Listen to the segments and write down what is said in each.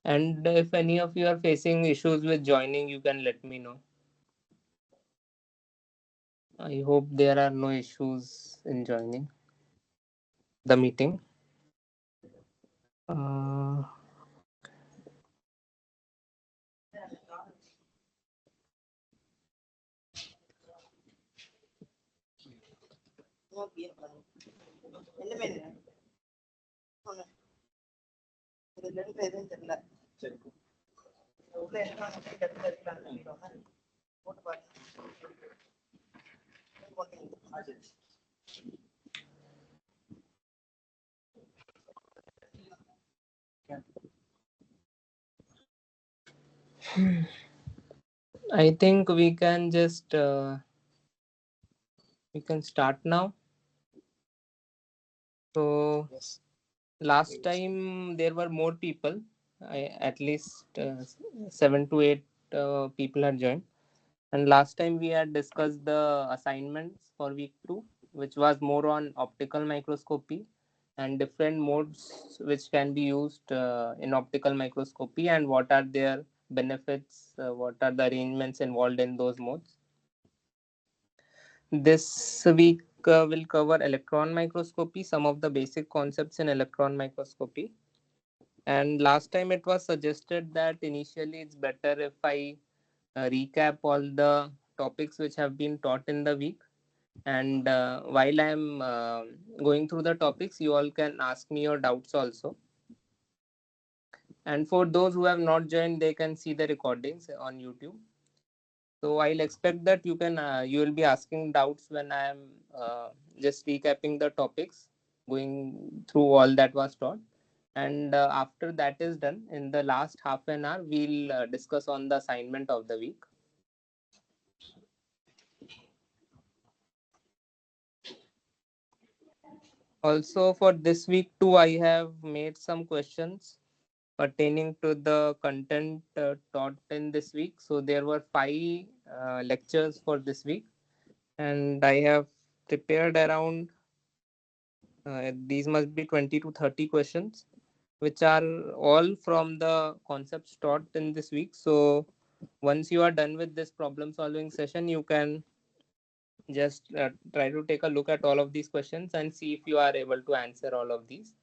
And if any of you are facing issues with joining, you can let me know. I hope there are no issues in joining the meeting. Uh, I think we can start now. So Yes. last time there were more people. At least 7 to 8 people had joined. And last time we had discussed the assignments for week 2, which was more on optical microscopy and different modes which can be used in optical microscopy, and what are their benefits, what are the arrangements involved in those modes. This week will cover electron microscopy, some of the basic concepts in electron microscopy. And last time it was suggested that initially it's better if I recap all the topics which have been taught in the week. And while I'm going through the topics, you all can ask me your doubts also. And for those who have not joined, they can see the recordings on YouTube. So I'll expect that you will be asking doubts when I am just recapping the topics, going through all that was taught. And after that is done, in the last half an hour, we'll discuss on the assignment of the week. Also, for this week too, I have made some questions pertaining to the content taught in this week. So there were 5 lectures for this week, and I have prepared around these must be 20 to 30 questions, which are all from the concepts taught in this week. So once you are done with this problem solving session, you can just try to take a look at all of these questions and see if you are able to answer all of these.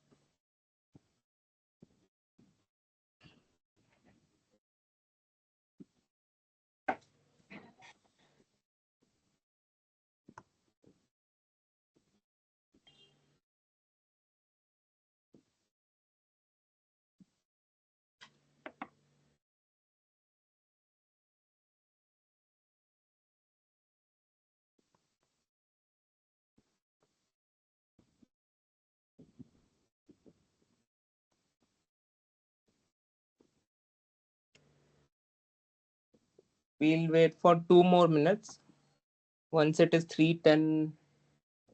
We'll wait for 2 more minutes. Once it is 3:10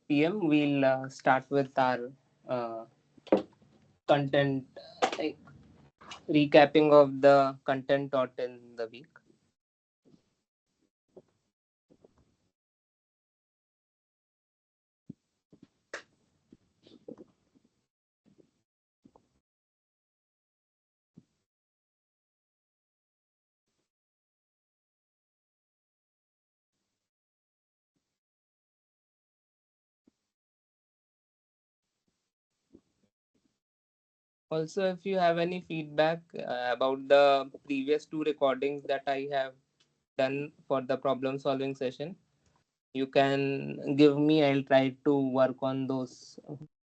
p.m., we'll start with our uh, content, like recapping of the content taught in the week. Also, if you have any feedback about the previous 2 recordings that I have done for the problem solving session, you can give me. I'll try to work on those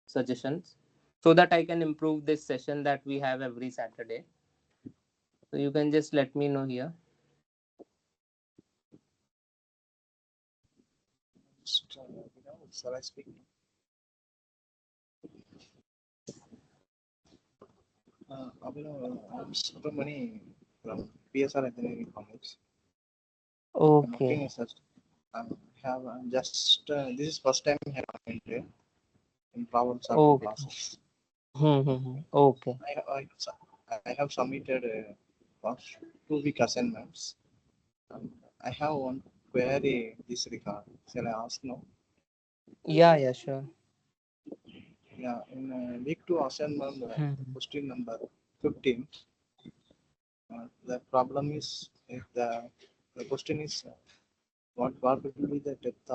suggestions so that I can improve this session that we have every Saturday. So you can just let me know here. Shall I speak? I'm Subramani from PSR Engineering College. I'm Okay. working as a have just this is first time I have entered in problem solving Okay. classes. Okay. I have submitted first 2 week assignments. I have one query this regard. Shall I ask now? Yeah, yeah, sure. Yeah, in week 2 assignment, Hmm. question number 15. The problem is if the question is what will be the depth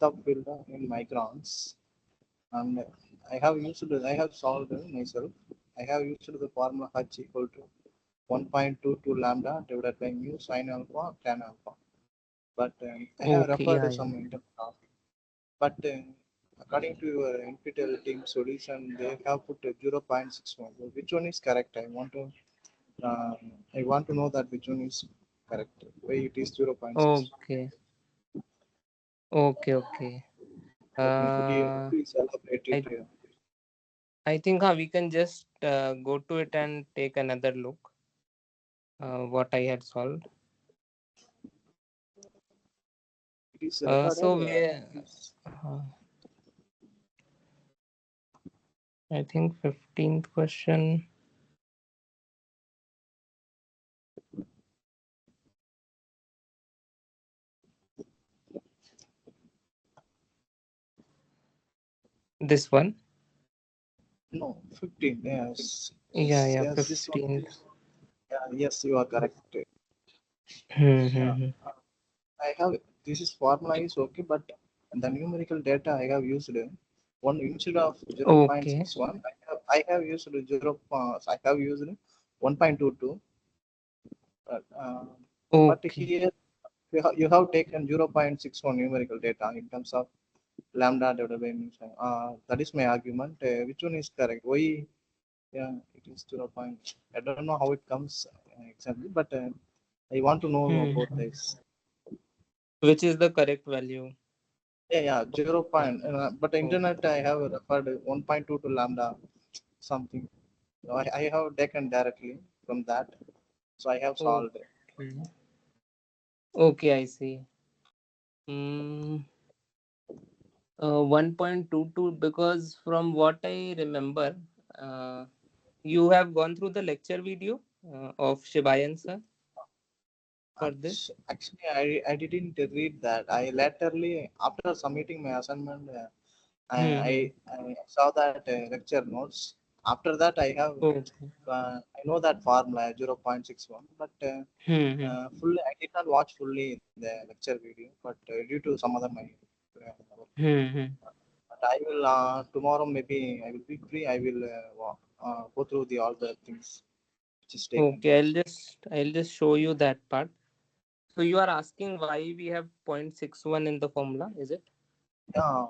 of field in microns, and I have solved myself. I have used the formula H equal to 1.22 lambda divided by mu sin alpha tan alpha. But I have Okay, referred yeah, to yeah. some interval. But according to your NPTEL team solution, they have put 0.61. Which one is correct? Uh, I want to know that which one is correct. Why it is 0.6? Okay, okay. Could you Uh, please elaborate it? I I think we can just go to it and take another look. What I had solved. It is recorded. So we, It is, uh, I think 15th question. This one. no, 15. Yes, Yeah, yes. This one 15th. is. Yes, you are correct. Hmm, hmm, Yeah, hmm. I have this is formula is okay, but the numerical data I have used one instead of Okay, 0.61, I have used 0. I have used 1.22. But, but okay. here you have taken 0.61 numerical data in terms of lambda divided by mu. That is my argument. Which one is correct? Why? Yeah, it is 0. I don't know how it comes exactly, but I want to know Hmm, about hmm. this. Which is the correct value? Yeah, 0 Yeah. point. But the Okay. internet I have referred 1.2 to lambda something. So I have taken directly from that. So I have solved. Okay. Okay, I see. Mm, 1.22, because from what I remember, uh, you have gone through the lecture video of Shibayan sir for this. Actually, I didn't read that. I laterally, after submitting my assignment, Hmm, hmm. I saw that lecture notes. After that, Okay. I know that formula 0.61, but Hmm, hmm. fully I did not watch fully the lecture video. But due to some other my work. Hmm, hmm. But I will tomorrow maybe I will be free. I will go through the all the things which is taken. Okay, I'll just show you that part. So you are asking why we have 0.61 in the formula, is it? Yeah,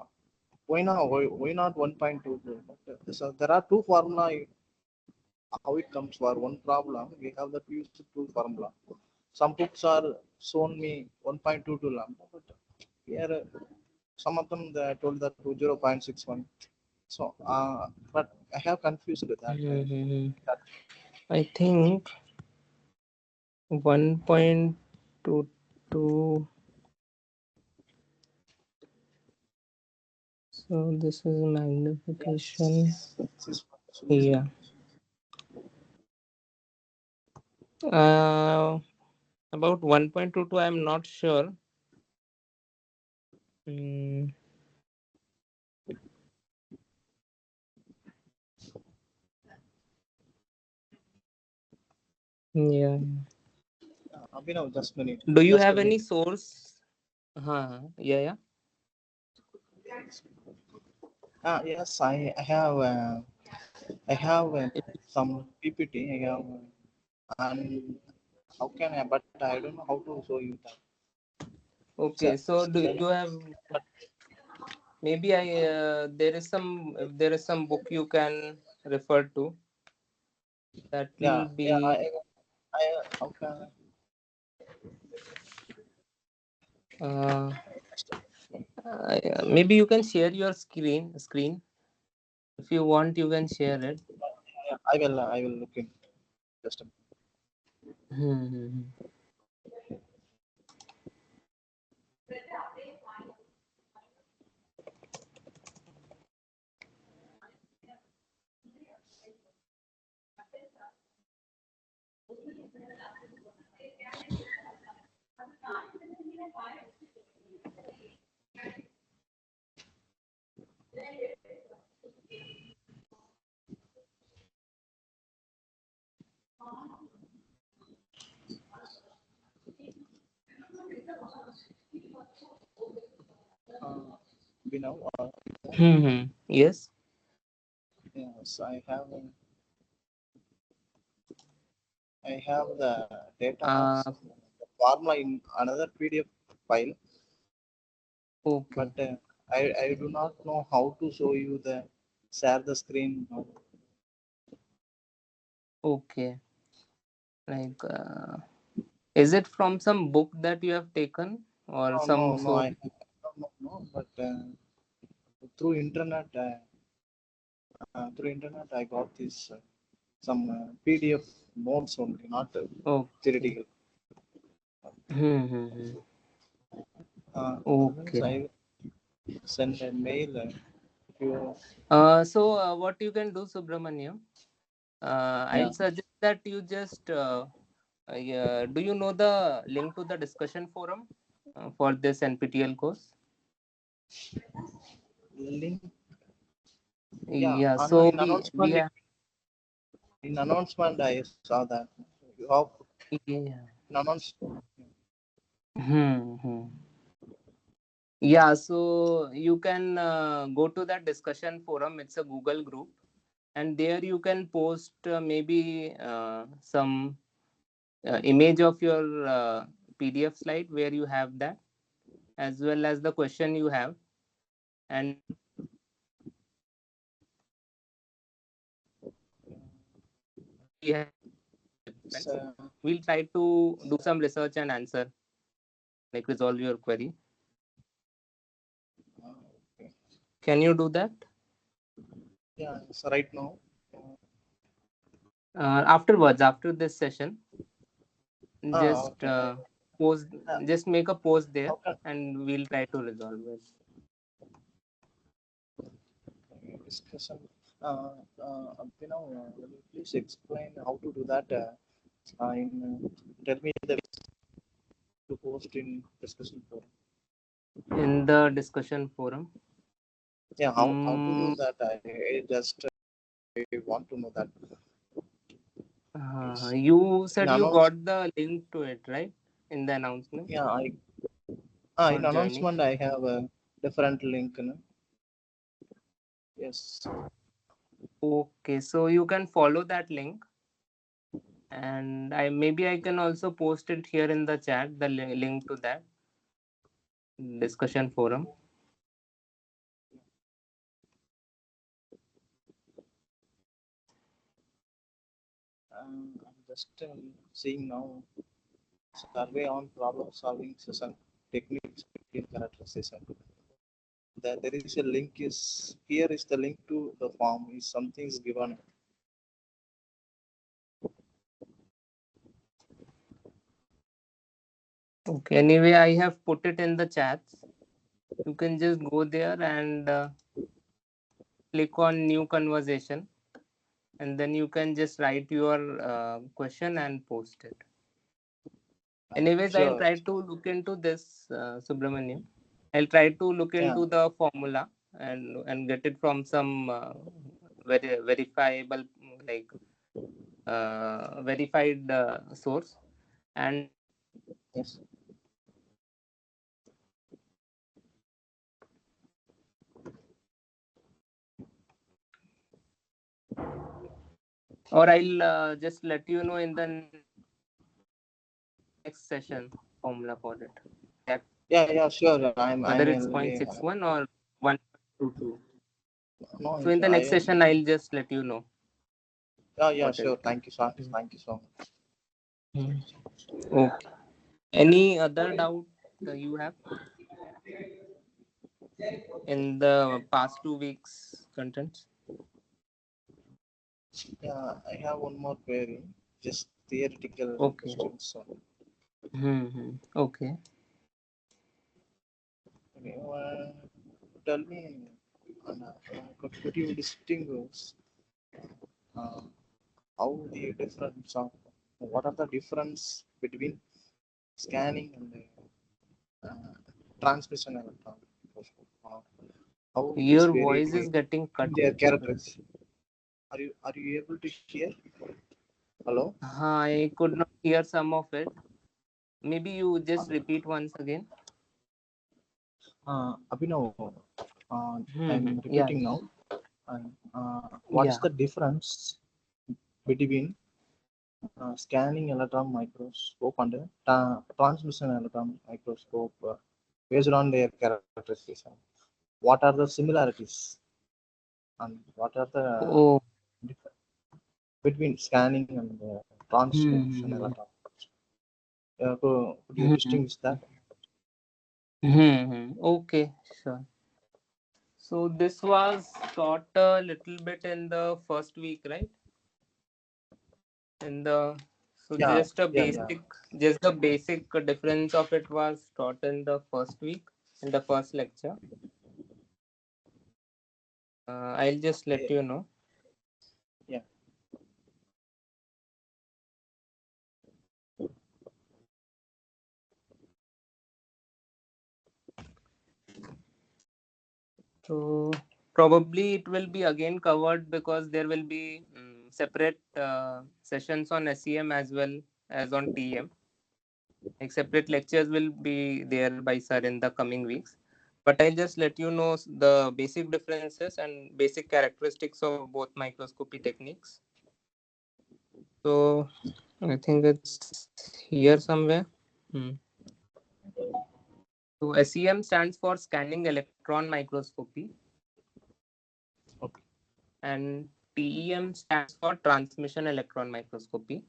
why not 1.22? So there are two formula. How it comes for one problem? We have that used two formula. Some books are shown me 1.22 lambda, but here some of them they told that to 0.61. So, but I have confused with that. Hmm, hmm, hmm. That I think 1.22. So this is magnification. yes, this is solution. Yeah. Uh, about 1.22, I'm not sure. Mm, yeah. Abhinav, just minute, Do you just a have minute. any source? Yeah. Yes, I have some PPT. I have, and how can I? But I don't know how to show you that. So, Okay. So do so you have, maybe there is some book you can refer to that will yeah, be how can uh, maybe you can share your screen if you want. You can share it. I will look in just a minute. Hmm. Uh, we know. Yes. Yes, I have the data Uh, the formula in another PDF file, but okay. I do not know how to show you the share the screen. No, Okay. Like, is it from some book that you have taken or some no, source? no, but through internet, I got this some PDF notes only, not Okay. theoretical. Hmm. Otherwise, Okay. I send a mail. If you, So what you can do, Subramaniam? yeah, I'll suggest that you just yeah, do you know the link to the discussion forum for this NPTEL course? link. Yeah, Yeah. no, So we have. in announcement I saw that you have Yeah. in announcement. Hmm. Yeah, so you can go to that discussion forum. It's a Google group, and there you can post maybe some image of your PDF slide where you have that, as well as the question you have, and we have It's, participants. We'll try to do some research and answer, like resolve your query. okay. Can you do that? Yeah, so right now. Afterwards, after this session, just Okay. post, just make a post there, How can and we'll try to resolve it. discussion? You know, will you please explain how to do that? Tell me the way to post in discussion forum. In the discussion forum. Yeah, how to do Mm, that? I just want to know that. Please. you In said you announce, got the link to it, right? In the announcement yeah, for in joining. announcement I have a different link. No? Yes. Okay, so you can follow that link, and I can also post it here in the chat, the link to that discussion forum. I'm just seeing now survey on problem solving session techniques in characterization. There is a link is here is the link to the form is something is given. Okay, anyway, I have put it in the chats. You can just go there and click on new conversation, and then you can just write your question and post it. Anyways, I'll Sure. try to look into this, Subramaniam. I'll try to look Yeah. into the formula and get it from some verifiable, like verified source, and Yes. or I'll just let you know in the next session formula for it. That Yeah. Yeah. Sure. I whether it's will. 0.61 or 1.22. No. So in the I next am. session, I'll just let you know Yeah. Yeah. what is Sure. it. Thank you, sir. Thank you so much. Okay. Any other doubt you have in the past 2 weeks contents? Yeah. I have one more query. Just theoretical Okay. questions. So, Okay. okay, tell me, could you distinguish uh, how the difference of what are the difference between scanning and transmission electron? Uh, how it is Your varied voice is getting cut. in their characters? Are you able to hear? Hello? I could not hear some of it. Maybe you just repeat once again. Abhinav, I'm Yeah, repeating now. What is yeah. the difference between scanning electron microscope and transmission electron microscope based on their characterization? What are the similarities and what are the Oh. difference between scanning and transmission Hmm. electron? Could you Hmm. distinguish that? Okay, sure. So this was taught a little bit in the first week, right? In the so Yeah, just a yeah, yeah. basic, just the basic difference of it was taught in the first week, in the first lecture. I'll just let Yeah. you know. Yeah. So probably it will be again covered because there will be separate sessions on SEM as well as on TM. Like separate lectures will be there by sir in the coming weeks. But I'll just let you know the basic differences and basic characteristics of both microscopy techniques. So I think it's here somewhere. Hmm. So SEM stands for Scanning Electron Microscopy, Okay. and TEM stands for Transmission Electron Microscopy.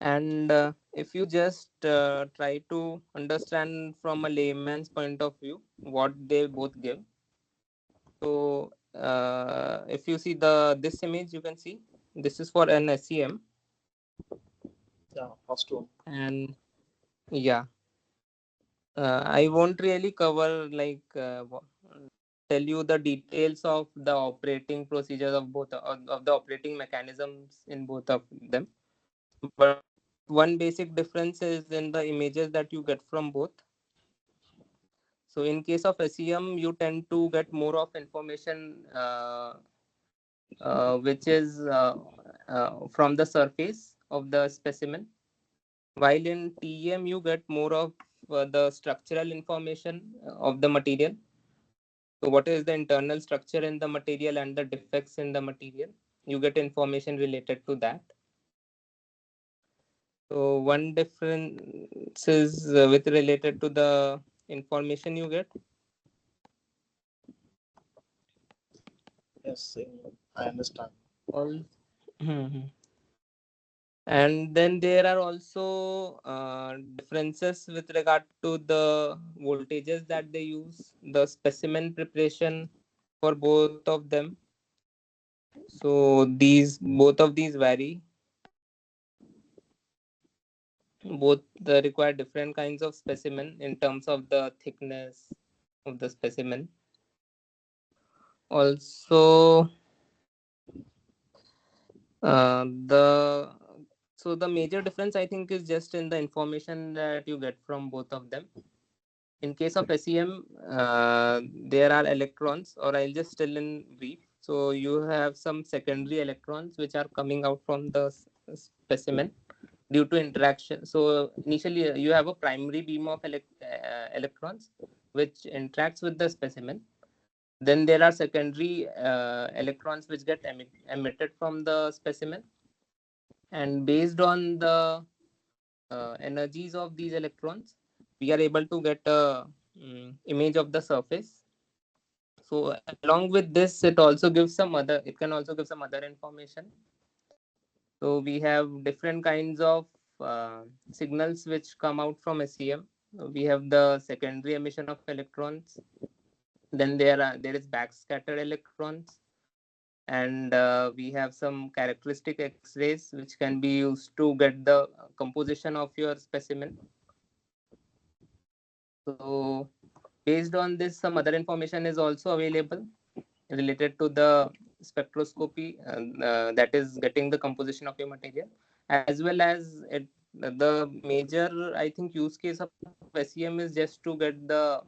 And if you just try to understand from a layman's point of view what they both give. So if you see this image, you can see this is for an SEM, Yeah. First one. and yeah, I won't really cover like tell you the details of the operating procedures of both of the operating mechanisms in both of them. But one basic difference is in the images that you get from both. So in case of SEM, you tend to get more of information which is from the surface of the specimen, while in TEM you get more of the structural information of the material. So what is the internal structure in the material and the defects in the material? You get information related to that. So one difference is with related to the information you get. Yes, I understand. All. Mhm. And then there are also differences with regard to the voltages that they use, the specimen preparation for both of them. So these both of these vary. Both require different kinds of specimen in terms of the thickness of the specimen. Also, the so the major difference I think is just in the information that you get from both of them. In case of SEM, there are electrons, or I'll just tell in brief. So you have some secondary electrons which are coming out from the specimen due to interaction. So initially, you have a primary beam of electrons which interacts with the specimen. Then there are secondary electrons which get emitted from the specimen, and based on the energies of these electrons, we are able to get a image of the surface. So along with this, it can also give some other information. So we have different kinds of signals which come out from SEM. We have the secondary emission of electrons. Then there is backscattered electrons, and we have some characteristic X-rays which can be used to get the composition of your specimen. So based on this, some other information is also available related to the spectroscopy, that is getting the composition of your material, as well as the major I think use case of SEM is just to get the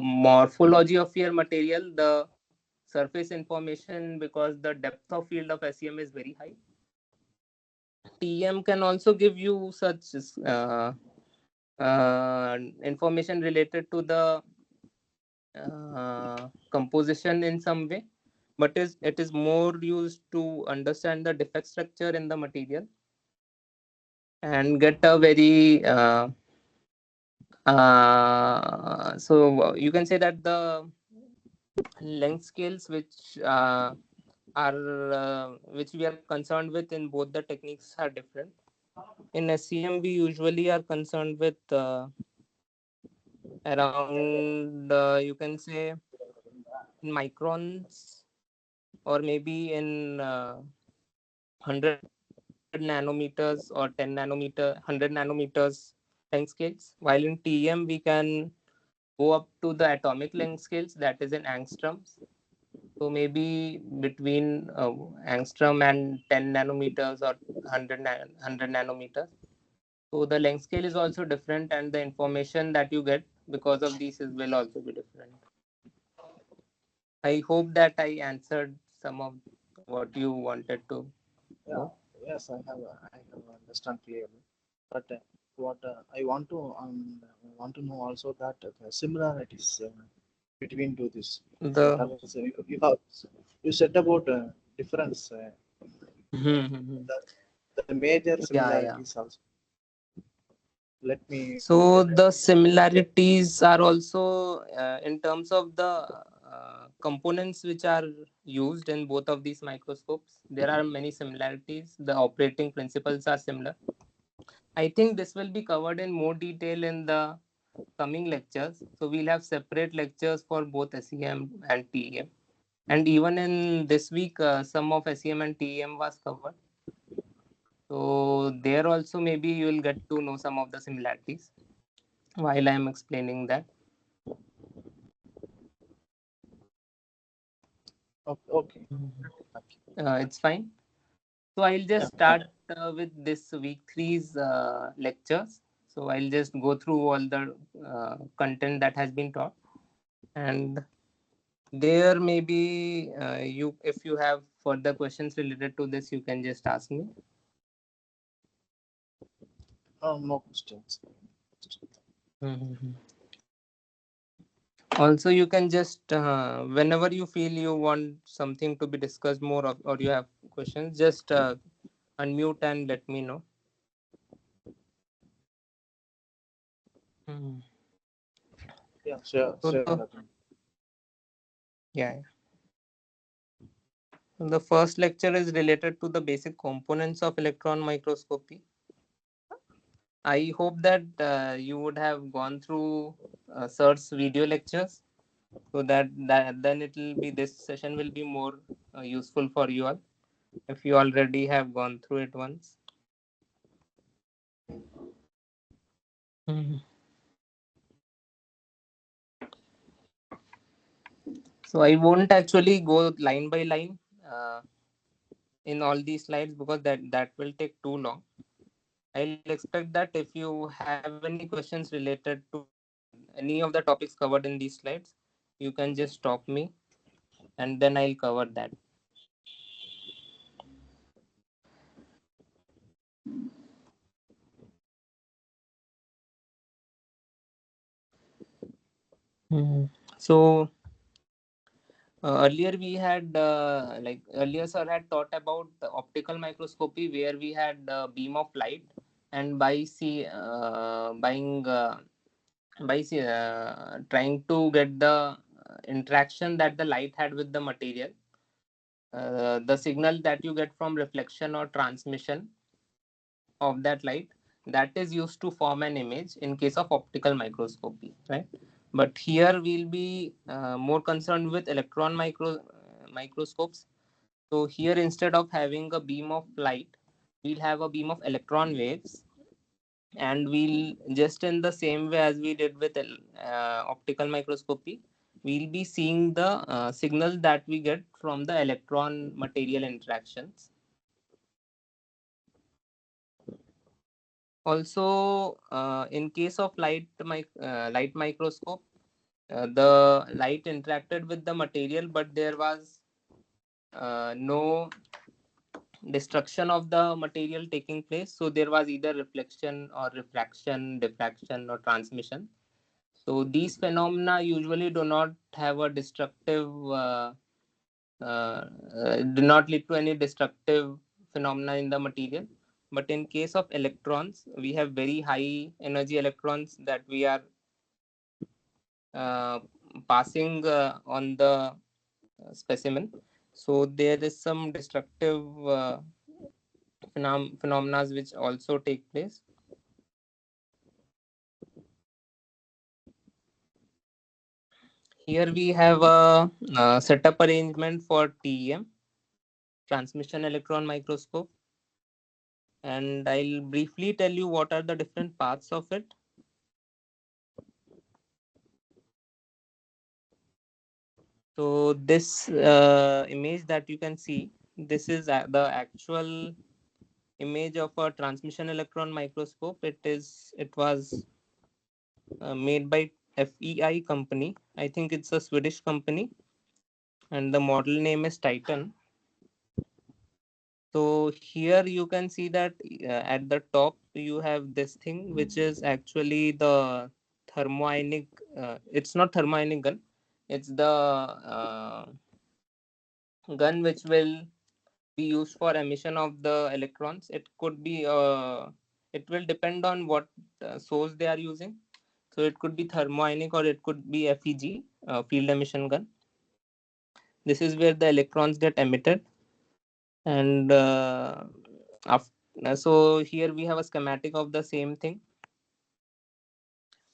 morphology of your material, the surface information, because the depth of field of SEM is very high. TM can also give you such information related to the composition in some way, but it is more used to understand the defect structure in the material and get a very so you can say that the length scales which we are concerned with in both the techniques are different. In SEM, we usually are concerned with around you can say in microns, or maybe in 100 nanometers or 10 nanometer, 100 nanometers length scales. While in TEM, we can go up to the atomic length scales, that is in angstroms. So maybe between angstrom and 10 nanometers or 100 nanometers. So the length scale is also different, and the information that you get because of these will also be different. I hope that I answered some of what you wanted to Yeah, know. yes, I have understand clearly. But what I want to know also that the similarities between two this. What The are you said about difference, the, the major yeah, yeah. similarities also. Let me So get the similarities are also in terms of the components which are used in both of these microscopes. There are many similarities. The operating principles are similar. I think this will be covered in more detail in the coming lectures. So we'll have separate lectures for both SEM and TEM. And even in this week, some of SEM and TEM was covered. So there also maybe you will get to know some of the similarities while I am explaining that. okay. It's fine. So I'll Yeah, just start with this week three's lectures. So I'll just go through all the content that has been taught, and there maybe you, if you have further questions related to this, you can just ask me. no questions. Mhm. Also, you can just whenever you feel you want something to be discussed more of, or you have questions, just unmute and let me know. Mhm. Yeah, sure, So sure, the Nathan. yeah, yeah. The first lecture is related to the basic components of electron microscopy. I hope that you would have gone through Sir's video lectures, so that then it will be, this session will be more useful for you all if you already have gone through it once. Mhm. So I won't actually go line by line in all these slides because that will take too long. I'll expect that if you have any questions related to any of the topics covered in these slides, you can just stop me and then I'll cover that. Mhm. So earlier we had like earlier sir had taught about the optical microscopy where we had beam of light, and trying to get the interaction that the light had with the material, the signal that you get from reflection or transmission of that light, that is used to form an image in case of optical microscopy, right? But here we'll be more concerned with microscopes. So here, instead of having a beam of light, we'll have a beam of electron waves, and we'll, just in the same way as we did with optical microscopy, we'll be seeing the signal that we get from the electron material interactions. Also, in case of light microscope, the light interacted with the material, but there was no destruction of the material taking place. So there was either reflection or refraction, diffraction or transmission. So these phenomena usually do not have a destructive, do not lead to any destructive phenomena in the material. But in case of electrons, we have very high energy electrons that we are uh, passing on the specimen. So there is some destructive phenomena which also take place. Here we have a, setup arrangement for TEM, transmission electron microscope, and I'll briefly tell you what are the different parts of it. So this image that you can see, this is the actual image of a transmission electron microscope. It was made by FEI company. I think it's a Swedish company, and the model name is Titan. So here you can see that at the top you have this thing which is actually the thermoionic. It's not thermoionic gun. It's the gun which will be used for emission of the electrons. It could be. It will depend on what source they are using. So it could be thermoionic or it could be FEG, field emission gun. This is where the electrons get emitted, and so here we have a schematic of the same thing.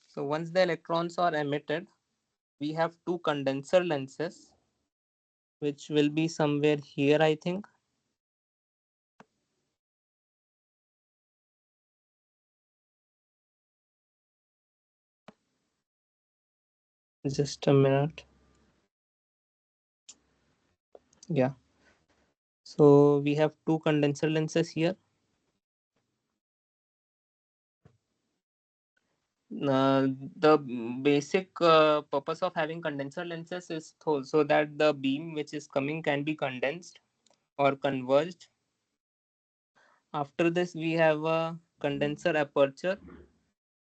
So once the electrons are emitted, we have two condenser lenses which will be somewhere here, I think. Just a minute. Yeah, so we have two condenser lenses here. The basic purpose of having condenser lenses is so that the beam which is coming can be condensed or converged. After this, we have a condenser aperture.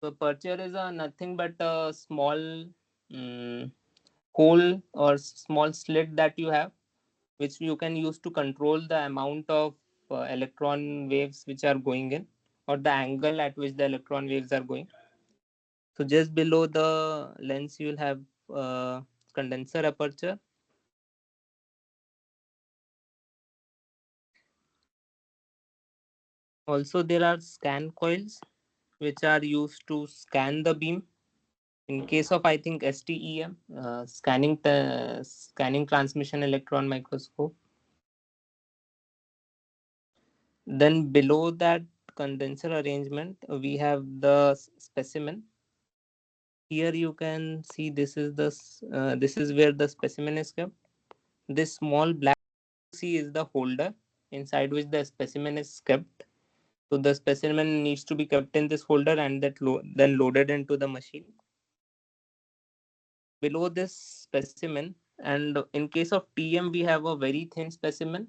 So aperture is nothing but a small um, hole or small slit that you have, which you can use to control the amount of electron waves which are going in, or the angle at which the electron waves are going. So just below the lens, you will have condenser aperture. Also, there are scan coils which are used to scan the beam. In case of, I think, STEM, scanning transmission electron microscope. Then below that condenser arrangement, we have the specimen. Here you can see this is where the specimen is kept. This small black C is the holder inside which the specimen is kept. So the specimen needs to be kept in this holder and then loaded into the machine. Below this specimen, and in case of TM, we have a very thin specimen.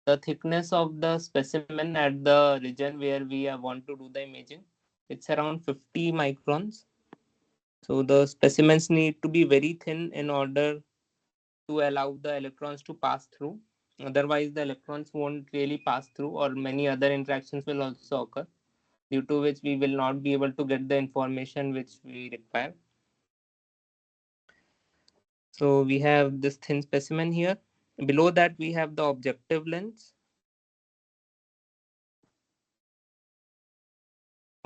The thickness of the specimen at the region where we want to do the imaging, it's around 50 microns. So the specimens need to be very thin in order to allow the electrons to pass through. Otherwise, the electrons won't really pass through, or many other interactions will also occur, due to which we will not be able to get the information which we require. So we have this thin specimen here. Below that, we have the objective lens.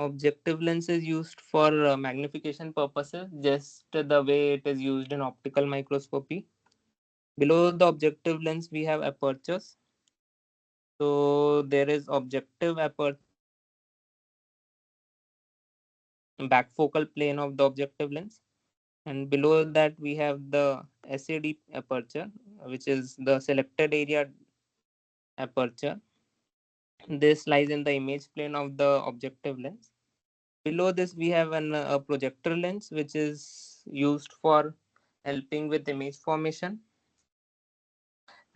Objective lens is used for magnification purposes, just the way it is used in optical microscopy. Below the objective lens, we have apertures. So there is objective aperture, back focal plane of the objective lens. And below that, we have the SAD aperture, which is the selected area aperture. This lies in the image plane of the objective lens. Below this, we have a projector lens, which is used for helping with image formation.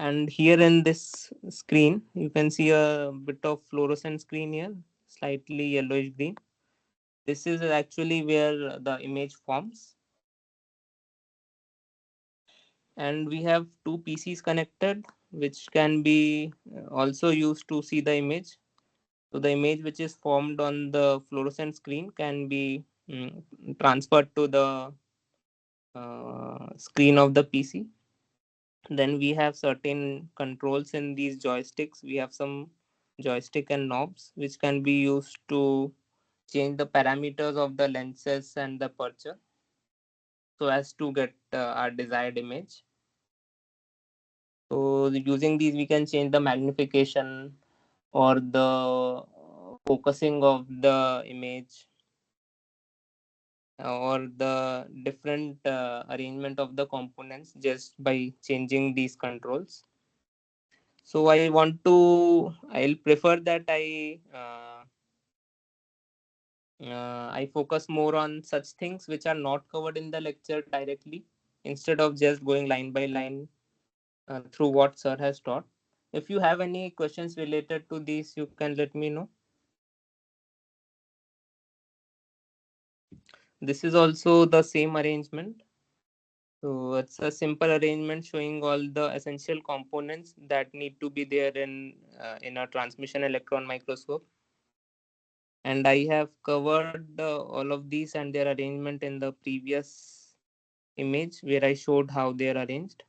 And here in this screen you can see a bit of fluorescent screen here, slightly yellowish green. This is actually where the image forms. And we have two PCs connected, which can be also used to see the image. So the image which is formed on the fluorescent screen can be transferred to the screen of the PC. Then we have certain controls in these joysticks. We have some joystick and knobs which can be used to change the parameters of the lenses and the aperture so as to get our desired image. So using these we can change the magnification or the focusing of the image or the different arrangement of the components just by changing these controls. So I'll prefer that I focus more on such things which are not covered in the lecture directly, instead of just going line by line through what sir has taught. If you have any questions related to these, you can let me know. This is also the same arrangement. So it's a simple arrangement showing all the essential components that need to be there in a transmission electron microscope. And I have covered all of these and their arrangement in the previous image where I showed how they are arranged.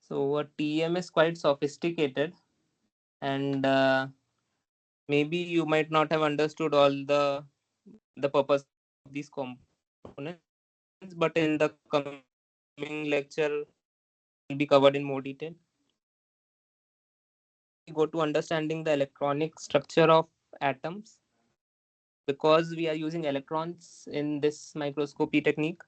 So a TEM is quite sophisticated, and maybe you might not have understood all the purpose of these components, but in the coming lecture will be covered in more detail. Now we go to understanding the electronic structure of atoms. Because we are using electrons in this microscopy technique,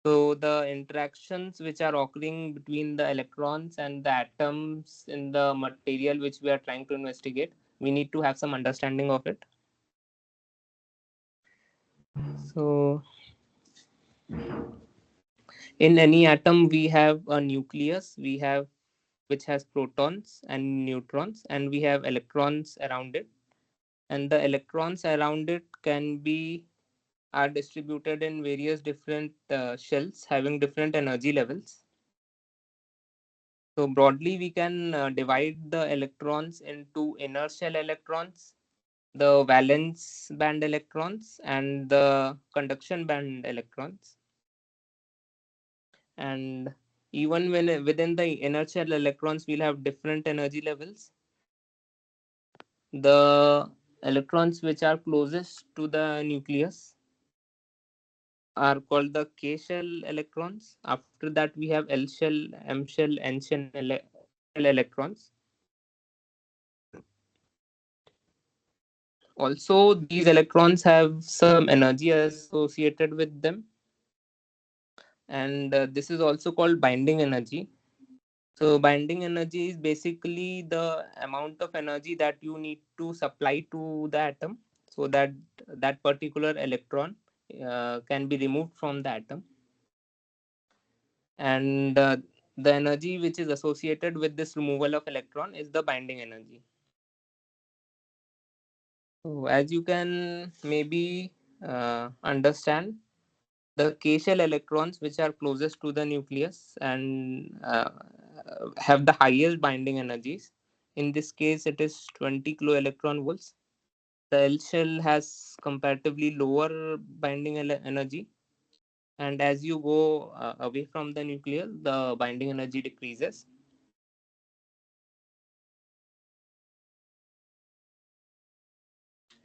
so the interactions which are occurring between the electrons and the atoms in the material which we are trying to investigate, we need to have some understanding of it. So in any atom we have a nucleus, we have which has protons and neutrons, and we have electrons around it. And the electrons around it can be are distributed in various different shells having different energy levels. So broadly, we can divide the electrons into inner shell electrons, the valence band electrons, and the conduction band electrons. And even when within the inner shell electrons, we'll have different energy levels. The electrons which are closest to the nucleus are called the K shell electrons. After that, we have L shell, M shell, N shell electrons. Also, these electrons have some energy associated with them, and this is also called binding energy. So, binding energy is basically the amount of energy that you need to supply to the atom so that that particular electron can be removed from the atom. And the energy which is associated with this removal of electron is the binding energy. So, as you can maybe understand, the K shell electrons, which are closest to the nucleus and have the highest binding energies. In this case, it is 20 kilo electron volts. The L shell has comparatively lower binding energy, and as you go away from the nucleus, the binding energy decreases.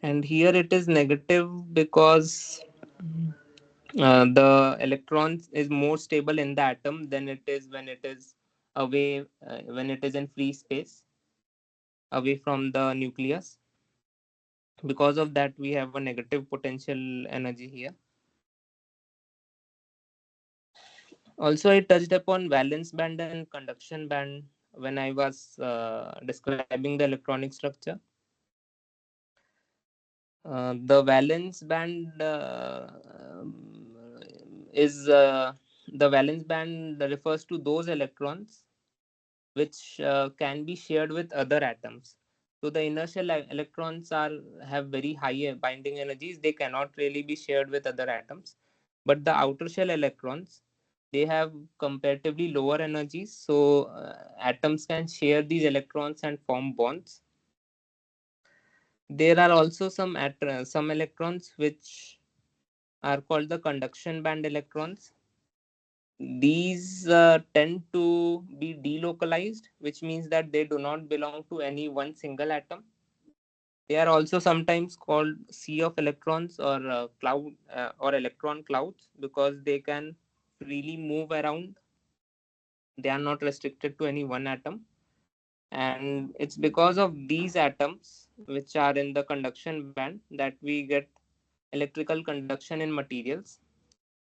And here it is negative because the electrons is more stable in the atom than it is when it is away when it is in free space away from the nucleus. Because of that we have a negative potential energy here. Also I touched upon valence band and conduction band when I was describing the electronic structure. The valence band is the valence band refers to those electrons which can be shared with other atoms. So the inner shell electrons are have very high binding energies. They cannot really be shared with other atoms. But the outer shell electrons, they have comparatively lower energies. So atoms can share these electrons and form bonds. There are also some electrons which are called the conduction band electrons. These tend to be delocalized, which means that they do not belong to any one single atom. They are also sometimes called sea of electrons or cloud or electron clouds because they can freely move around. They are not restricted to any one atom. And it's because of these atoms, which are in the conduction band, that we get electrical conduction in materials.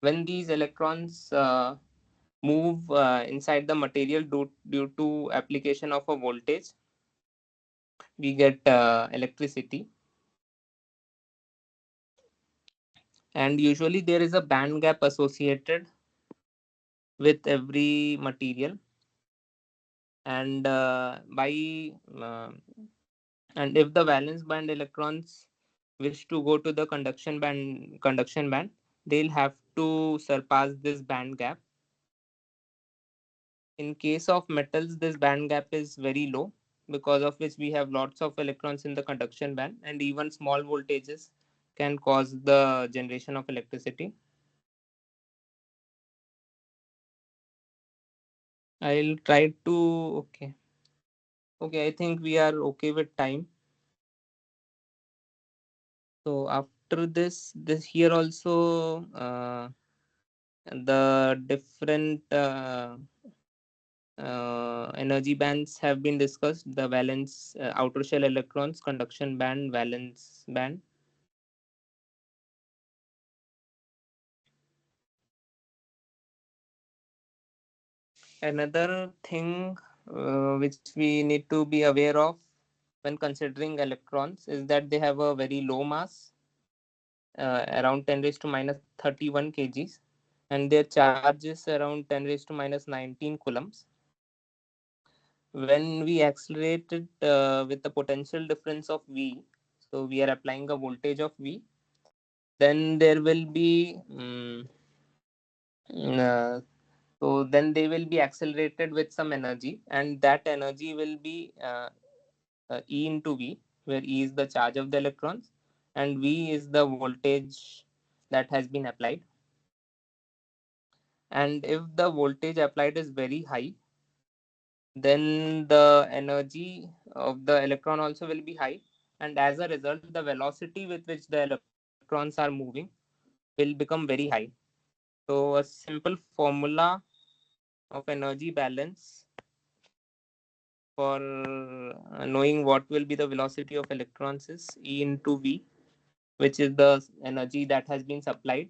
When these electrons move inside the material due to application of a voltage, we get electricity. And usually there is a band gap associated with every material, and uh, and if the valence band electrons wish to go to the conduction band, they'll have to surpass this band gap. In case of metals, this band gap is very low, because of which we have lots of electrons in the conduction band, and even small voltages can cause the generation of electricity. I'll try to. Okay. Okay, I think we are okay with time. So after this here also, the different energy bands have been discussed: the valence, outer shell electrons, conduction band, valence band. Another thing which we need to be aware of when considering electrons is that they have a very low mass, around 10 raised to minus 31 kgs, and their charge is around 10 raised to minus 19 coulombs. When we accelerate it with the potential difference of V, so we are applying a voltage of V, then there will be uh, so then they will be accelerated with some energy, and that energy will be E into V, where E is the charge of the electrons and V is the voltage that has been applied. And if the voltage applied is very high, then the energy of the electron also will be high, and as a result the velocity with which the electrons are moving will become very high. So a simple formula of energy balance for knowing what will be the velocity of electrons is E into V, which is the energy that has been supplied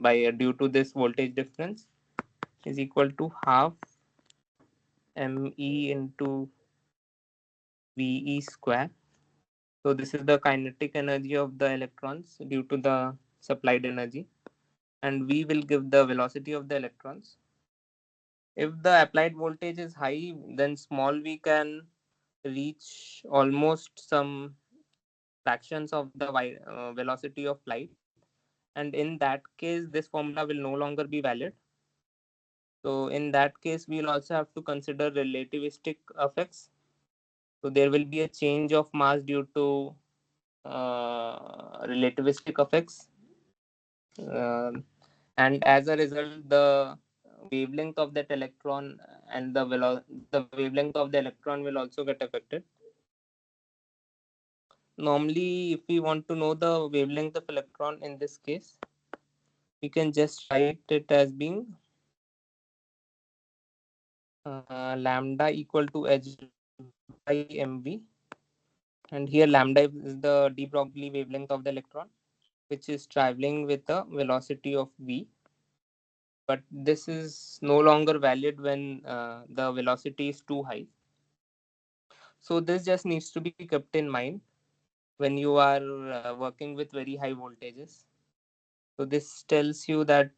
by due to this voltage difference, is equal to half me into ve square. So this is the kinetic energy of the electrons due to the supplied energy, and v will give the velocity of the electrons. If the applied voltage is high, then small v can reach almost some fractions of the velocity of light, and in that case this formula will no longer be valid. So in that case we'll also have to consider relativistic effects. So there will be a change of mass due to relativistic effects, uh, and as a result the wavelength of that electron and the wavelength of the electron will also get affected. Normally if we want to know the wavelength of electron in this case, we can just write it as being lambda equal to h by mv, and here lambda is the de Broglie wavelength of the electron, which is traveling with a velocity of v, but this is no longer valid when the velocity is too high. So this just needs to be kept in mind when you are working with very high voltages. So this tells you that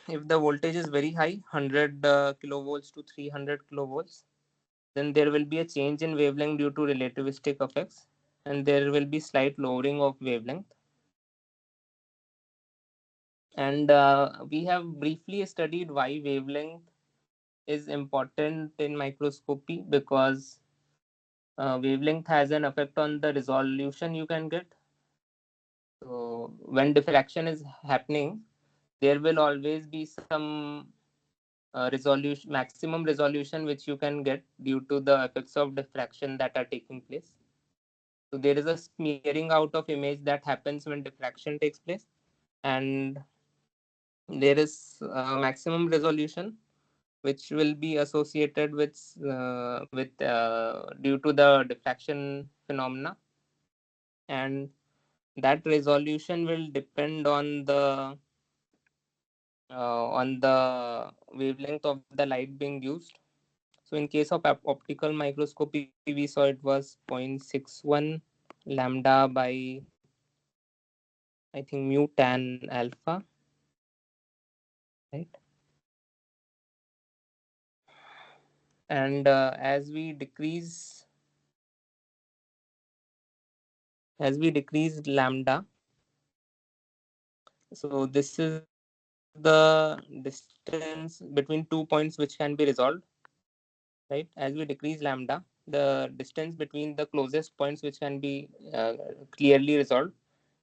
if the voltage is very high, 100 kilovolts to 300 kilovolts, then there will be a change in wavelength due to relativistic effects, and there will be slight lowering of wavelength. And we have briefly studied why wavelength is important in microscopy, because wavelength has an effect on the resolution you can get. So when diffraction is happening, there will always be some resolution, maximum resolution which you can get due to the effects of diffraction that are taking place. So there is a smearing out of image that happens when diffraction takes place, and there is maximum resolution which will be associated with due to the diffraction phenomena, and that resolution will depend on the wavelength of the light being used. So in case of optical microscopy, we saw it was 0.61 lambda by, I think, mu tan alpha, right? And as we decrease lambda, so this is the distance between 2 points which can be resolved, right? As we decrease lambda, the distance between the closest points which can be clearly resolved,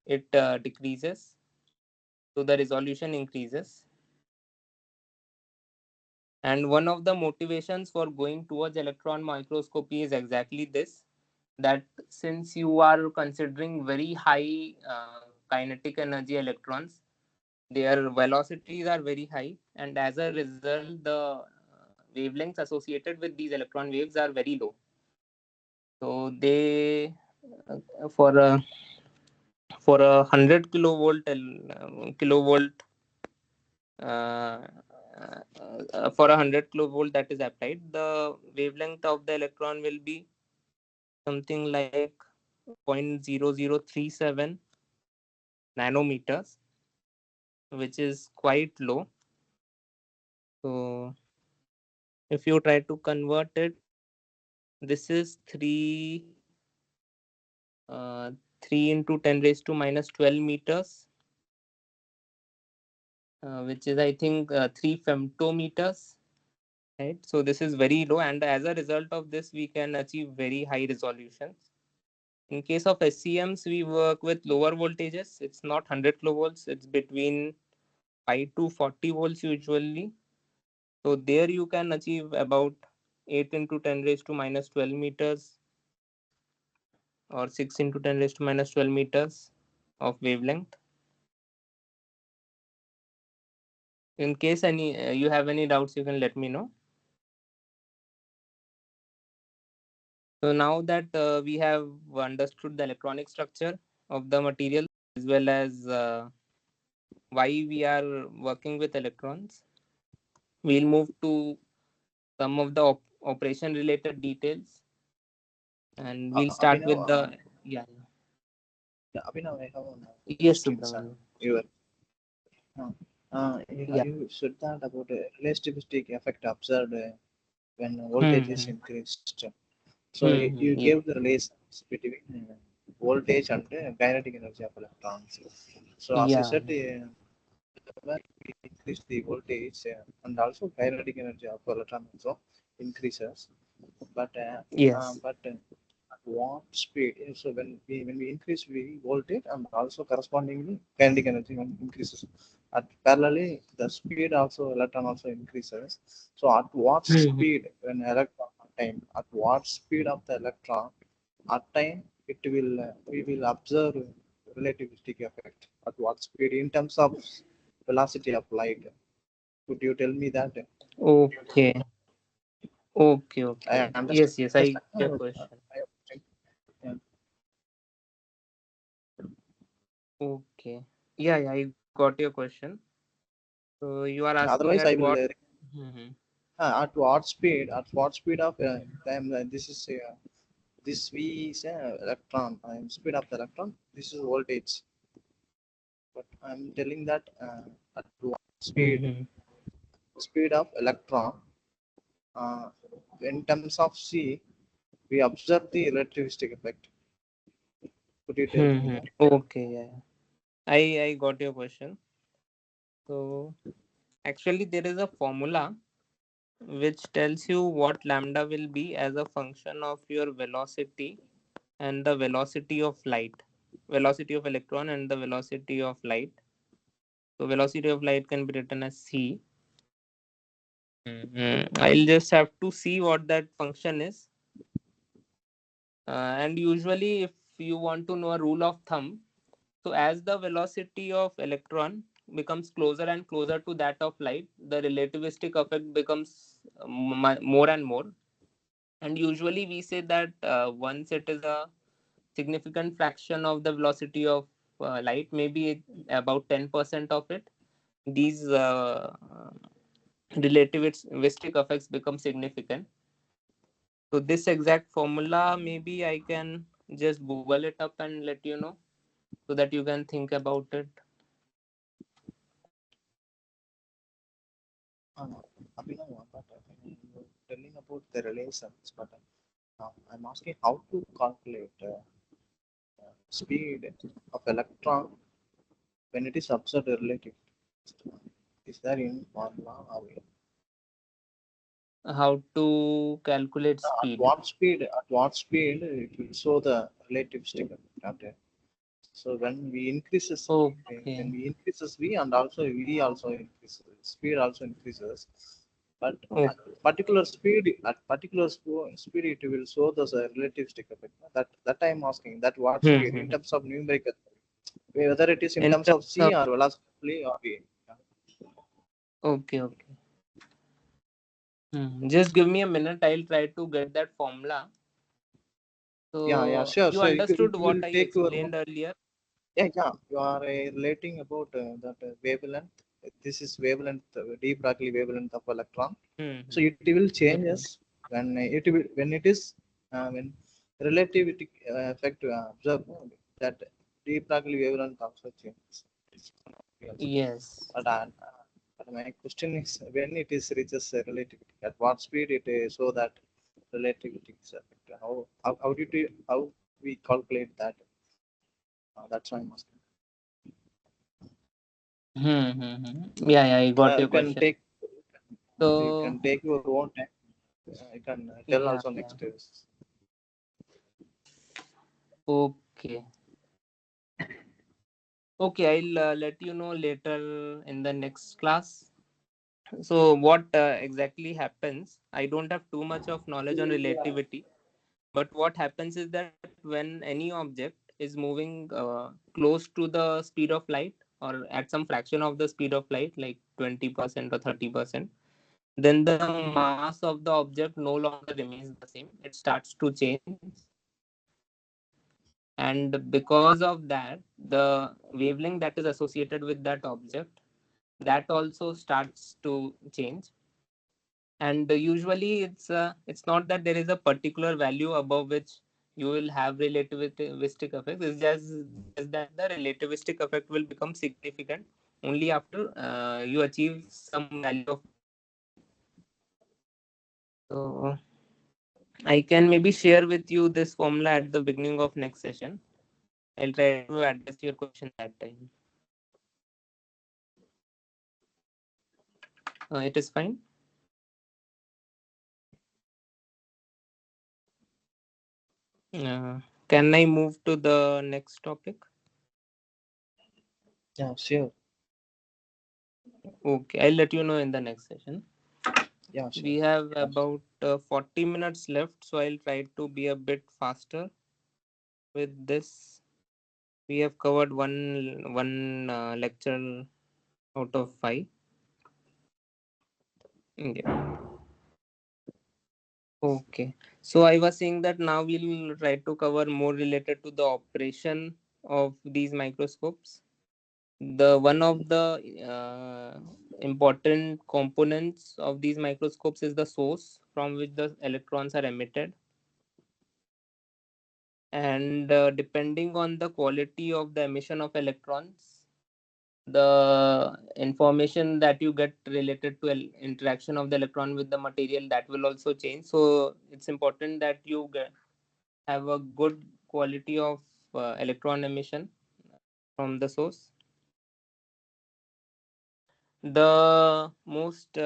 it decreases, so the resolution increases. And one of the motivations for going towards electron microscopy is exactly this, that since you are considering very high kinetic energy electrons, their velocities are very high, and as a result, the wavelengths associated with these electron waves are very low. So they for a 100 kilovolt uh, for a 100 kilovolt that is applied, the wavelength of the electron will be something like 0.0037 nanometers, which is quite low. So if you try to convert it, this is 3 into 10 raised to minus 12 meters, which is, I think, 3 femtometers, right? So this is very low, and as a result of this, we can achieve very high resolutions. In case of SCMs, we work with lower voltages. It's not 100 kilovolts, it's between 5 to 40 volts usually. So there you can achieve about 8 into 10 raised to minus 12 meters, or 6 into 10 raised to minus 12 meters of wavelength. In case you have any doubts, you can let me know. So now that we have understood the electronic structure of the material, as well as why we are working with electrons, we'll move to some of the operation related details, and we'll start Abhinav, with the, yeah. yeah, Abhinav, I have one Yes, questions. Subramanian. Yeah. You said that about a relativistic effect observed when voltage is Hmm. increased. So you Yeah. gave the relations between voltage and kinetic energy of electrons. So as you Yeah. said, when we increase the voltage and also kinetic energy of electron also increases. Yes. But at what speed? So when we increase the voltage and also correspondingly kinetic energy increases. At parallelly, the speed also electron also increases. So at what Hmm. speed when electron time? At what speed of the electron? At time it will we will observe relativistic effect. At what speed in terms of velocity of light? Could you tell me that? Okay. Okay. I Okay. understand. Yes. Yes. I get your I, question. yeah. Okay. Yeah. Yeah. I got your question. So you are asking at Otherwise, I what? will. Hmm. At what speed of time? This is this V is electron. Speed of the electron. This is voltage. But I'm telling that at what speed Mm-hmm. speed of electron. Uh, in terms of C, we observe the relativistic effect. Could you tell me Mm-hmm. more? Okay, yeah. I got your question. So actually there is a formula which tells you what lambda will be as a function of your velocity and the velocity of light, velocity of electron and the velocity of light. So velocity of light can be written as c. I'll just have to see what that function is. And usually if you want to know a rule of thumb, so as the velocity of electron becomes closer and closer to that of light, the relativistic effect becomes more and more. And usually we say that once it is a significant fraction of the velocity of light, maybe about 10% of it, these relativistic effects become significant. So this exact formula, maybe I can just Google it up and let you know so that you can think about it. Abhinav, but you're telling about the relations, but I'm asking how to calculate speed of electron when it is observed relative. Is there any formula? How to calculate speed? At what speed it will show the relative sticker. Okay. So when we increases when Okay. we increases v and also v also increases speed also increases, but Oh. at particular speed it will show the relative sticker effect. That I'm asking that what speed in Hmm. terms of numerical, whether it is in In terms terms of c of, or velocity or v. okay, okay. Just give me a minute. I'll try to get that formula. Yeah, So sure, you sure. understood It what will I take your explained earlier? yeah. You are relating about that wavelength. This is wavelength, de Broglie wavelength of electron. So Hmm. it will changes Hmm. when when it is when relativity effect observe that de Broglie wavelength also changes. Yes. Yes. But, but my question is when it is reaches relativity, at what speed it show that relativity is effect. How did we how we calculate that? That's why I'm asking. Yeah, yeah, I got You your can question. take you can So take your own time. You can tell yeah, also yeah. next is. Okay. Okay, I'll let you know later in the next class. So what exactly happens? I don't have too much of knowledge on relativity, but what happens is that when any object is moving close to the speed of light or at some fraction of the speed of light, like 20% or 30%, then the mass of the object no longer remains the same. It starts to change. And because of that, the wavelength that is associated with that object, that also starts to change. And usually it's not that there is a particular value above which you will have relativistic effects. It's just that the relativistic effect will become significant only after you achieve some value of velocity. So I can maybe share with you this formula at the beginning of next session. I'll try to address your question that time. It is fine. uh, can I move to the next topic? Yeah, sure. Okay, I'll let you know in the next session. Yeah, sure. We have Yes. about 40 minutes left, so I'll try to be a bit faster with this. We have covered one lecture out of five. Yeah. Okay. So I was saying that now we'll try to cover more related to the operation of these microscopes. The one of the important components of these microscopes is the source from which the electrons are emitted. And depending on the quality of the emission of electrons, the information that you get related to interaction of the electron with the material, that will also change. So it's important that you have a good quality of electron emission from the source. The most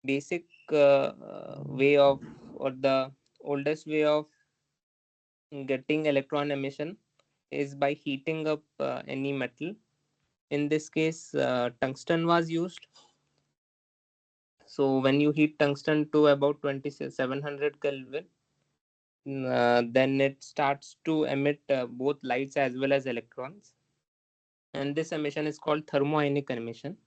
basic way of, or the oldest way of getting electron emission is by heating up any metal. In this case, tungsten was used. So when you heat tungsten to about 2700 Kelvin, then it starts to emit both lights as well as electrons. And this emission is called thermoionic emission.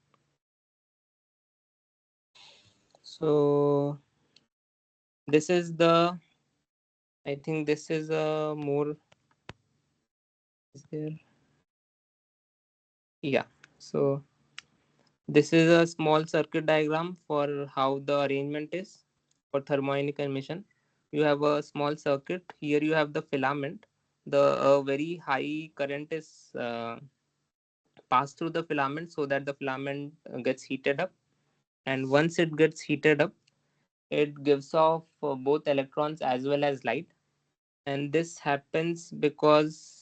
So this is the, I think this is a more, is there? Yeah. So this is a small circuit diagram for how the arrangement is for thermoionic emission. You have a small circuit. Here you have the filament. The very high current is passed through the filament so that the filament gets heated up. And once it gets heated up, it gives off both electrons as well as light. And this happens because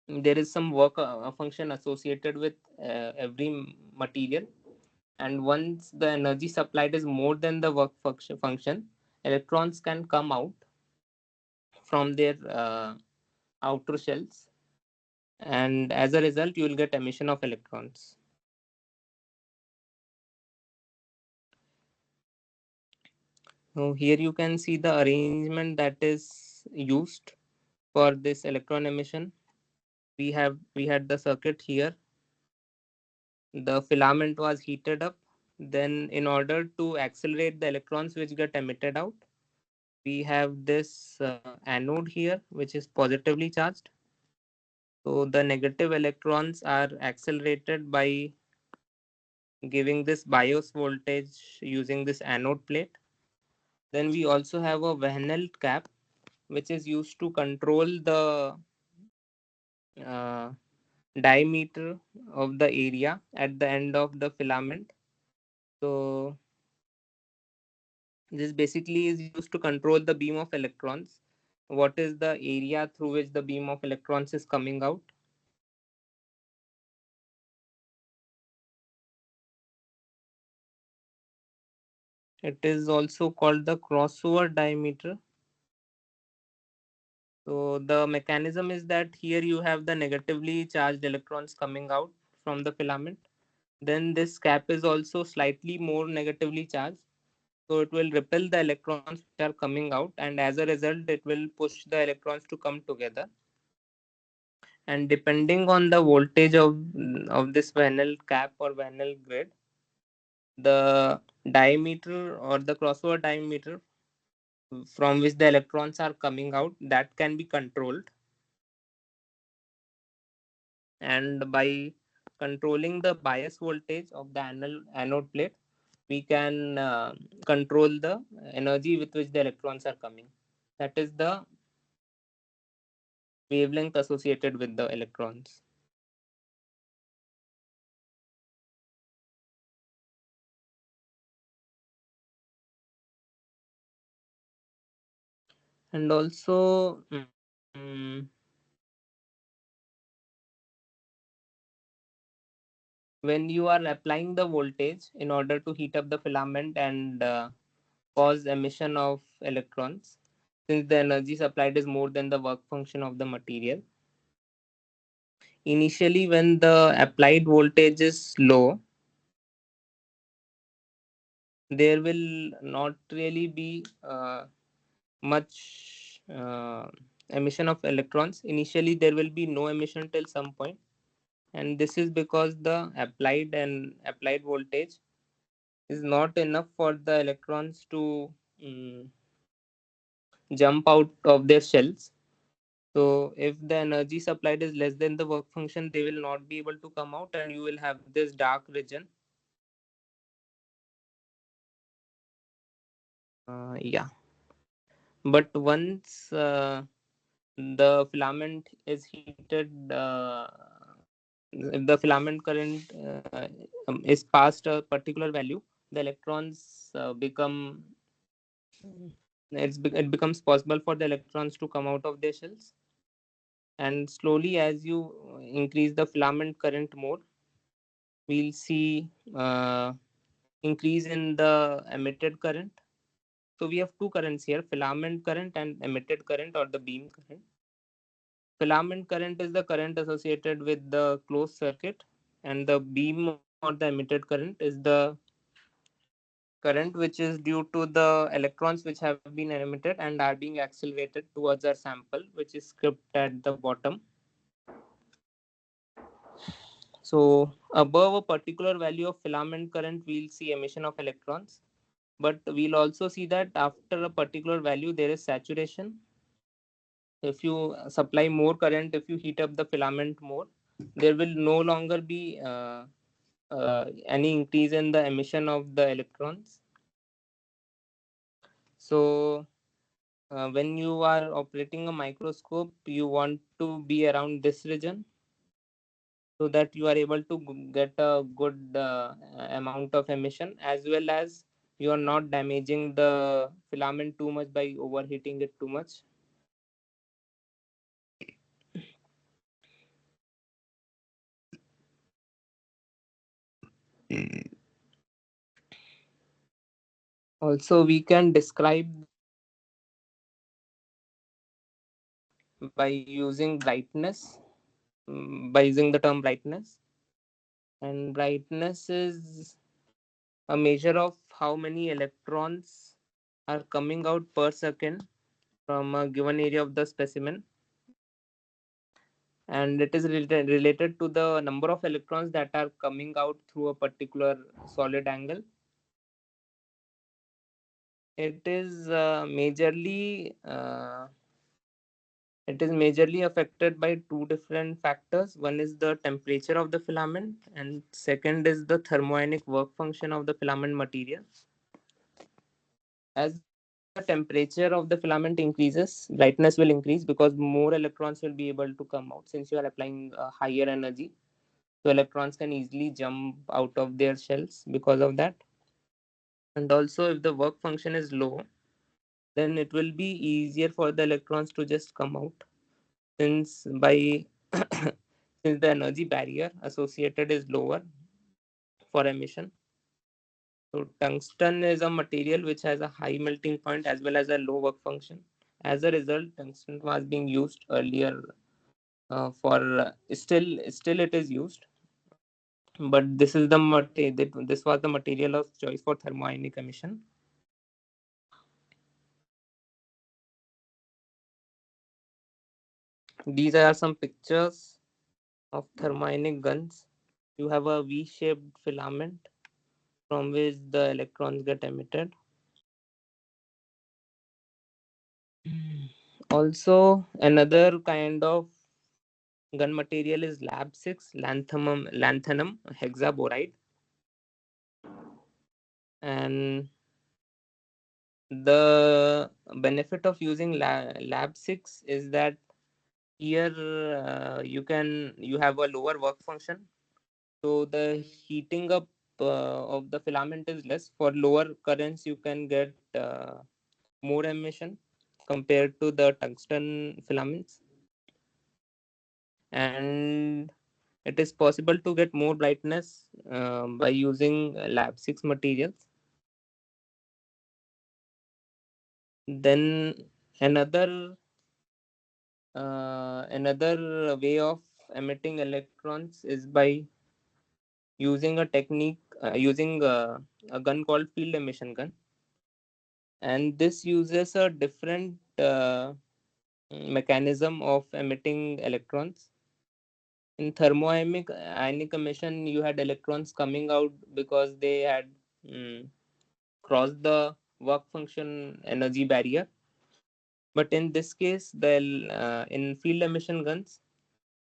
there is some work function associated with every material, and once the energy supplied is more than the work function, electrons can come out from their outer shells, and as a result you will get emission of electrons. So here you can see the arrangement that is used for this electron emission. We had the circuit here. The filament was heated up. Then in order to accelerate the electrons which get emitted out, we have this anode here which is positively charged. So the negative electrons are accelerated by giving this bias voltage using this anode plate. Then we also have a Van cap which is used to control the uh, diameter of the area at the end of the filament. So this basically is used to control the beam of electrons. What is the area through which the beam of electrons is coming out? It is also called the crossover diameter. So the mechanism is that here you have the negatively charged electrons coming out from the filament. Then this cap is also slightly more negatively charged. So it will repel the electrons which are coming out, and as a result, it will push the electrons to come together. And depending on the voltage of this Van cap or Van grid, the diameter or the crossover diameter from which the electrons are coming out, that can be controlled. And by controlling the bias voltage of the anode plate, we can control the energy with which the electrons are coming. That is the wavelength associated with the electrons. And also, mm, when you are applying the voltage in order to heat up the filament and cause emission of electrons, since the energy supplied is more than the work function of the material, initially when the applied voltage is low, there will not really be much emission of electrons. Initially there will be no emission till some point, and this is because the applied voltage is not enough for the electrons to um, jump out of their shells. So if the energy supplied is less than the work function, they will not be able to come out, and you will have this dark region. Yeah, but once the filament is heated if the filament current is past a particular value, the electrons become it becomes possible for the electrons to come out of their shells. And slowly, as you increase the filament current more, we'll see increase in the emitted current. So we have two currents here, filament current and emitted current, or the beam current. Filament current is the current associated with the closed circuit, and the beam or the emitted current is the current which is due to the electrons which have been emitted and are being accelerated towards our sample, which is script at the bottom. So above a particular value of filament current, we'll see emission of electrons. But we'll also see that after a particular value, there is saturation. If you supply more current, if you heat up the filament more, there will no longer be any increase in the emission of the electrons. So when you are operating a microscope, you want to be around this region so that you are able to get a good amount of emission, as well as you are not damaging the filament too much by overheating it too much. Also, we can describe by using brightness, by using the term brightness. And brightness is a measure of how many electrons are coming out per second from a given area of the specimen. And it is related to the number of electrons that are coming out through a particular solid angle. It is majorly affected by two different factors. One is the temperature of the filament, and second is the thermionic work function of the filament material. As the temperature of the filament increases, brightness will increase because more electrons will be able to come out since you are applying higher energy. So electrons can easily jump out of their shells because of that. And also, if the work function is low, then it will be easier for the electrons to just come out, since by since the energy barrier associated is lower for emission. So tungsten is a material which has a high melting point as well as a low work function. As a result, tungsten was being used earlier for still it is used, but this was the material of choice for thermionic emission. These are some pictures of thermionic guns. You have a V-shaped filament from which the electrons get emitted. Also, another kind of gun material is Lab 6 lanthanum hexaboride. And the benefit of using Lab 6 is that here you have a lower work function. So the heating up of the filament is less. For lower currents, you can get more emission compared to the tungsten filaments. And it is possible to get more brightness by using Lab 6 materials. Then another another way of emitting electrons is by using a technique using a gun called field emission gun, and this uses a different mechanism of emitting electrons. In thermoionic emission, you had electrons coming out because they had mm, crossed the work function energy barrier. But in this case, in field emission guns,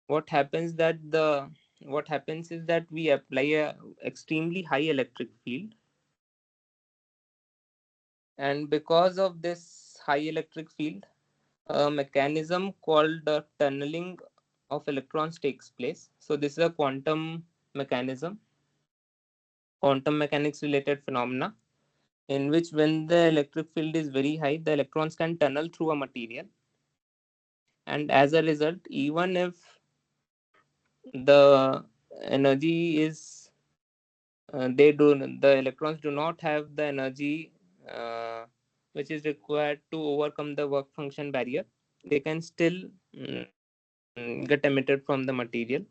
what happens that the what happens is that we apply a extremely high electric field, and because of this high electric field, a mechanism called tunneling of electrons takes place. So this is a quantum mechanism, quantum mechanics related phenomena, in which when the electric field is very high, the electrons can tunnel through a material, and as a result, even if the energy is the electrons do not have the energy uh, which is required to overcome the work function barrier, they can still get emitted from the material.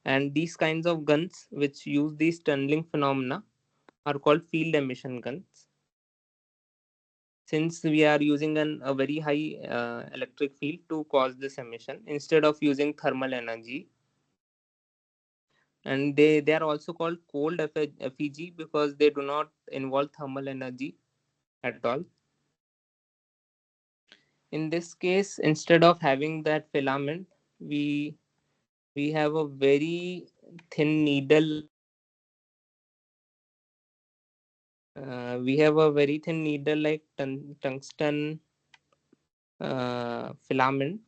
And these kinds of guns which use these tunneling phenomena are called field emission guns, since we are using a very high electric field to cause this emission instead of using thermal energy. And they are also called cold FEG because they do not involve thermal energy at all. In this case, instead of having that filament, we we have a very thin needle. We have a very thin needle like tungsten filament,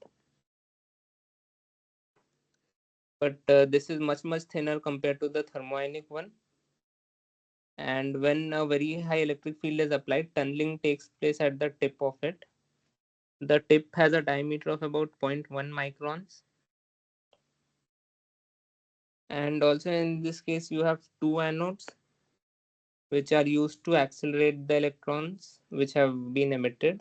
but this is much thinner compared to the thermionic one. And when a very high electric field is applied, tunneling takes place at the tip of it. The tip has a diameter of about zero point 0.1 microns. And also in this case, you have two anodes which are used to accelerate the electrons which have been emitted.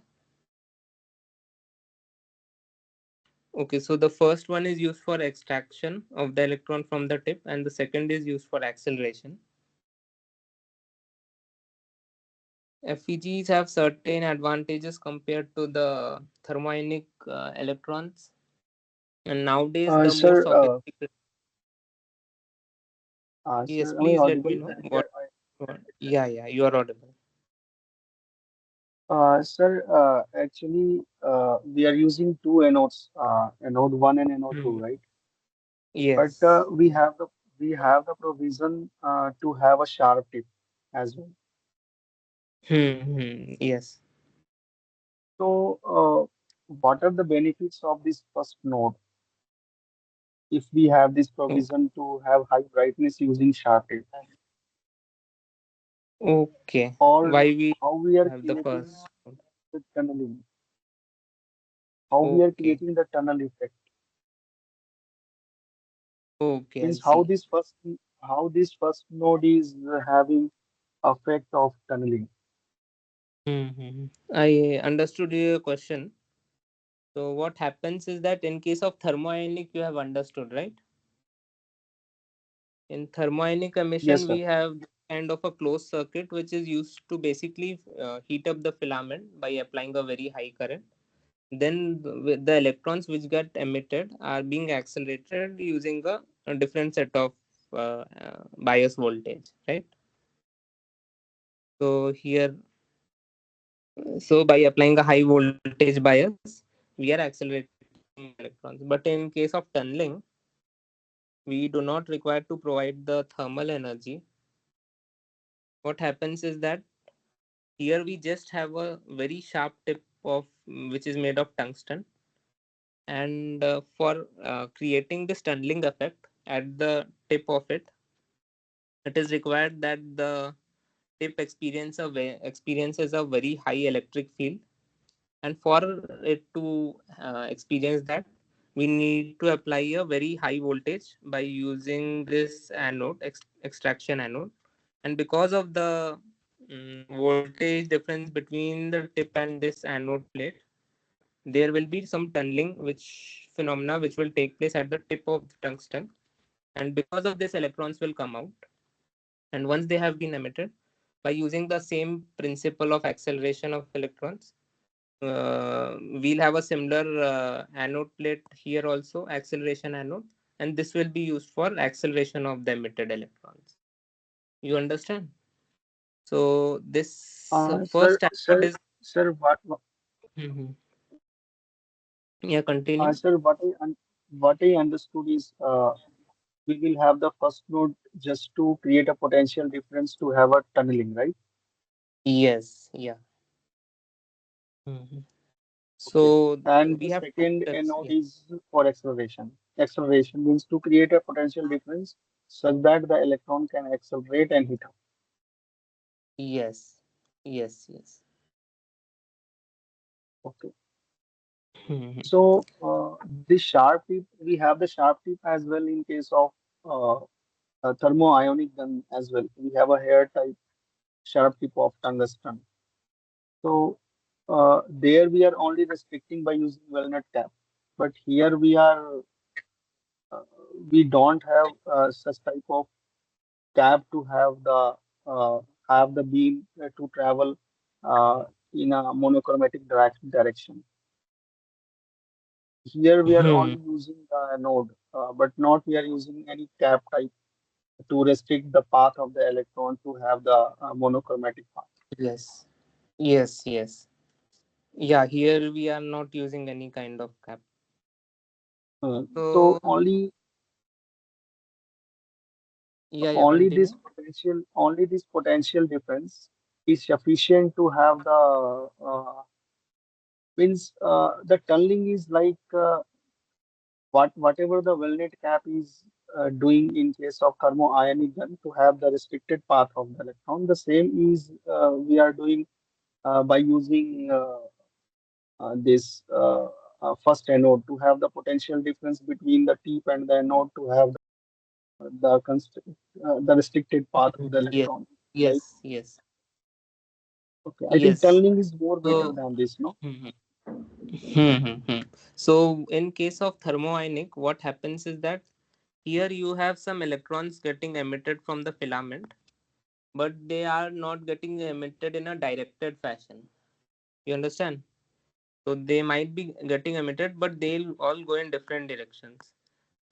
Okay, so the first one is used for extraction of the electron from the tip, and the second is used for acceleration. FEGs have certain advantages compared to the thermionic electrons, and nowadays the more Sir, sophisticated. Yes, sir, am I please let me audible? know what. Yeah, yeah, you are audible. Sir, actually, we are using two anodes, anode one and anode two, Hmm. right? But Yes. we have the provision to have a sharp tip as well. Yes. So, what are the benefits of this first node if we have this O- provision to have high brightness using sharp tip, Okay. or Why we how we are have the creating first? the tunneling, how we are Okay. creating the tunnel effect? Okay, I Means see. how this first node is having effect of tunneling. I understood your question. So what happens is that in case of thermionic, you have understood, right? In thermionic Yes, emission, sir. we have kind of a closed circuit which is used to basically heat up the filament by applying a very high current. Then the electrons which get emitted are being accelerated using a different set of bias voltage, right? So here, so by applying a high voltage bias, we are accelerating electrons. But in case of tunneling, we do not require to provide the thermal energy. What happens is that here we just have a very sharp tip of which is made of tungsten, and for creating this tunneling effect at the tip of it, it is required that the tip experiences a very high electric field, and for it to experience that, we need to apply a very high voltage by using this anode, extraction anode. And because of the voltage difference between the tip and this anode plate, there will be some tunneling which phenomena which will take place at the tip of the tungsten, and because of this, electrons will come out. And once they have been emitted, by using the same principle of acceleration of electrons, we'll have a similar anode plate here also, acceleration anode, and this will be used for acceleration of the emitted electrons. You understand? So this Sir, first anode sir, is. sir, Mhm. Yeah, continue. sir, what I understood is we will have the first node just to create a potential difference to have a tunneling, right? Yes, yeah. Mhm. Okay. So And the we have two second steps. anode Yeah. is for acceleration. Acceleration means to create a potential difference such that the electron can accelerate and heat up. Yes. Yes. Yes. Okay. Mhm. So the sharp tip, we have the sharp tip as well in case of uh, thermoionic gun as well. We have a hair type sharp tip of tungsten. So there we are only restricting by using walnut cap. But here uh, we don't have such type of cap to have the beam to travel uh, in a monochromatic direction. Here we are Hmm. only using the node, but not we are using any cap type to restrict the path of the electron to have the monochromatic path. Yes. Yes. Yes. Yeah. Here we are not using any kind of cap. So So yeah. Yeah. Continue. only this potential difference is sufficient to have the means the tunneling is like whatever the wellnet cap is doing in case of thermoionic gun to have the restricted path of the electron. The same is we are doing by using this first anode to have the potential difference between the tip and the anode to have the restricted path of the Mhm. Yes. electron. Right? Yes. Yes. Okay. I think Yes. tunneling is more better So. than this, no? Mhm. Hmm, hmm, hmm. So, in case of thermoionic, what happens is that here you have some electrons getting emitted from the filament, but they are not getting emitted in a directed fashion. You understand? So, they might be getting emitted, but they'll all go in different directions.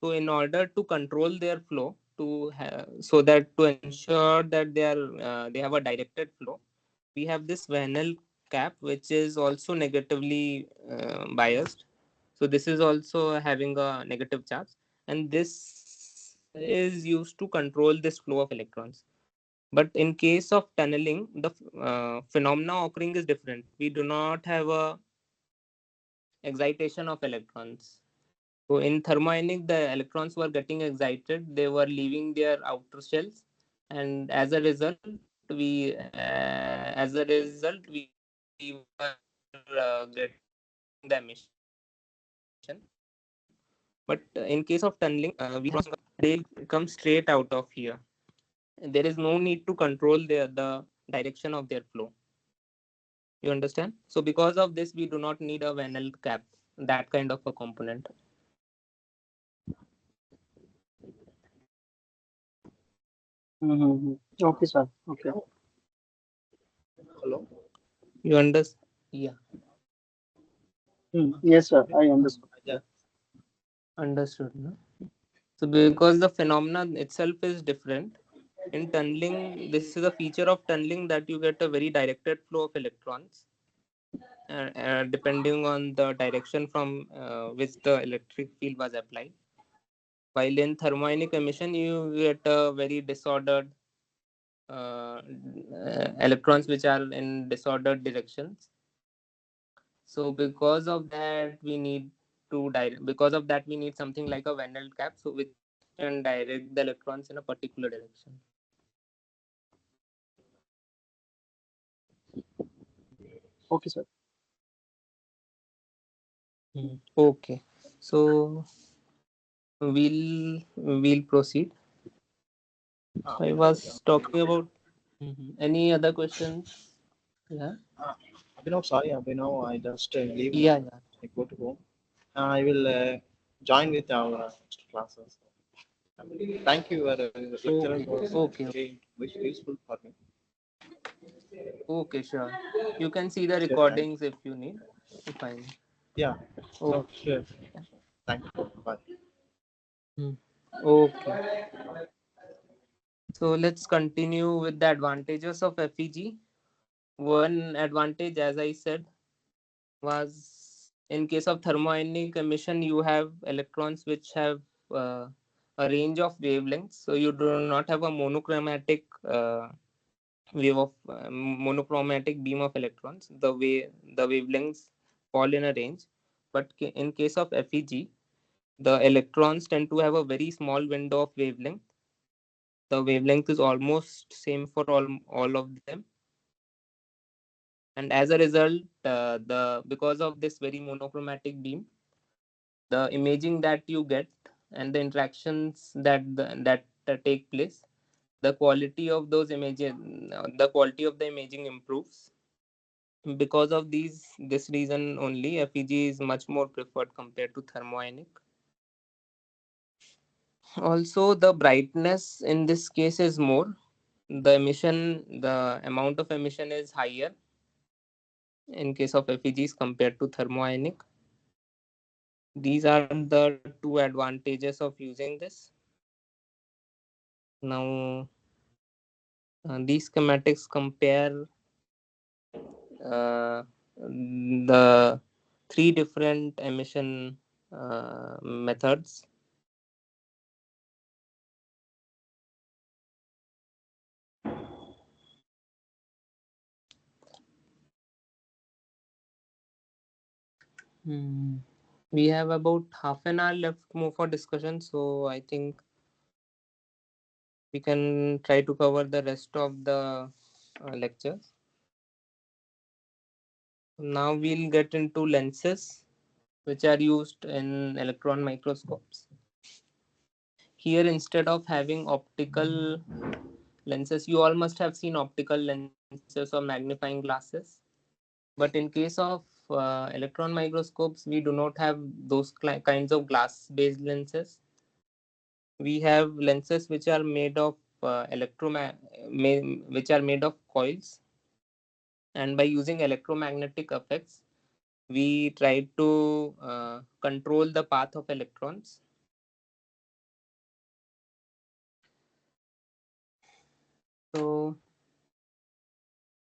So, in order to control their flow, so that to ensure that they have a directed flow, we have this Vanel cap, which is also negatively biased. So this is also having a negative charge, and this is used to control this flow of electrons. But in case of tunneling, the phenomena occurring is different. We do not have a excitation of electrons. So in thermionic, the electrons were getting excited. They were leaving their outer shells, and as a result, we were getting the emission. But in case of tunneling, we have they come straight out of here. There is no need to control the direction of their flow. You understand? So because of this, we do not need a Vanel cap, that kind of a component. Mm-hmm. Okay, sir. You Okay. know, hello. You understand? Yeah. Yes, sir. I understood. Yeah. Understood. No? So because the phenomenon itself is different, in tunneling, this is a feature of tunneling that you get a very directed flow of electrons, depending on the direction from which the electric field was applied. While in thermionic emission, you get a very disordered electrons which are in disordered directions. So because of that we need something like a Van cap, so which can direct the electrons in a particular direction. Okay, sir. Okay, so we'll proceed. So I Abhinav, yeah. was talking about any other questions? Yeah, Abhinav, sorry, Abhinav, I just leave now. yeah, yeah. I go to home. I will join with our next classes. Thank you. Your lecturer Okay, was okay, very useful for me. okay, sure. You can see the Sure, thank recordings you. if you need. Fine. Yeah. Okay. Oh, sure. Thank you. Bye. Hmm. Okay. So let's continue with the advantages of FEG. One advantage, as I said, was in case of thermionic emission, you have electrons which have a range of wavelengths. So you do not have a monochromatic beam of electrons. The wavelengths fall in a range. But in case of FEG, the electrons tend to have a very small window of wavelength. The wavelength is almost same for all of them, and as a result, the because of this very monochromatic beam, the imaging that you get and the interactions that take place, the quality of those images, the quality of the imaging improves. Because of this reason only, FEG is much more preferred compared to thermoionic. Also, the brightness in this case is more. The amount of emission is higher in case of FEGs compared to thermoionic. These are the two advantages of using this. Now, these schematics compare the three different emission methods. We have about half an hour left more for discussion, so I think we can try to cover the rest of the lectures. Now we'll get into lenses which are used in electron microscopes. Here, instead of having optical lenses, you all must have seen optical lenses or magnifying glasses. But in case of electron microscopes, we do not have those kinds of glass based lenses. We have lenses which are made of which are made of coils, and by using electromagnetic effects, we try to control the path of electrons. So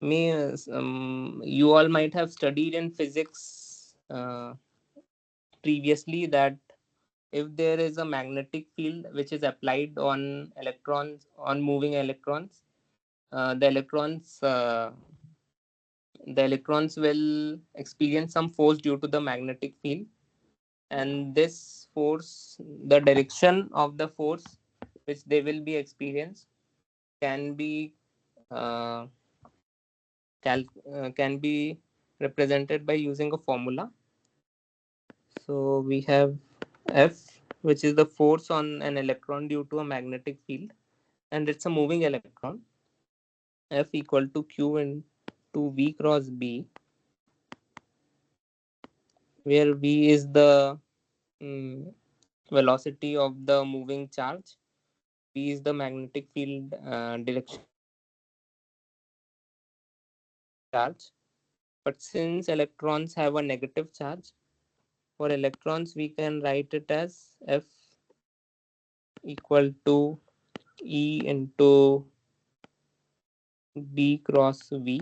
you all might have studied in physics previously that if there is a magnetic field which is applied on electrons, on moving electrons, the electrons will experience some force due to the magnetic field, and this force, the direction of the force which they will be experienced, can be uh, can be represented by using a formula. So we have F, which is the force on an electron due to a magnetic field, and it's a moving electron. F equal to Q into V cross B, where V is the velocity of the moving charge, B is the magnetic field direction charge. But since electrons have a negative charge, for electrons we can write it as F equal to E into B cross V,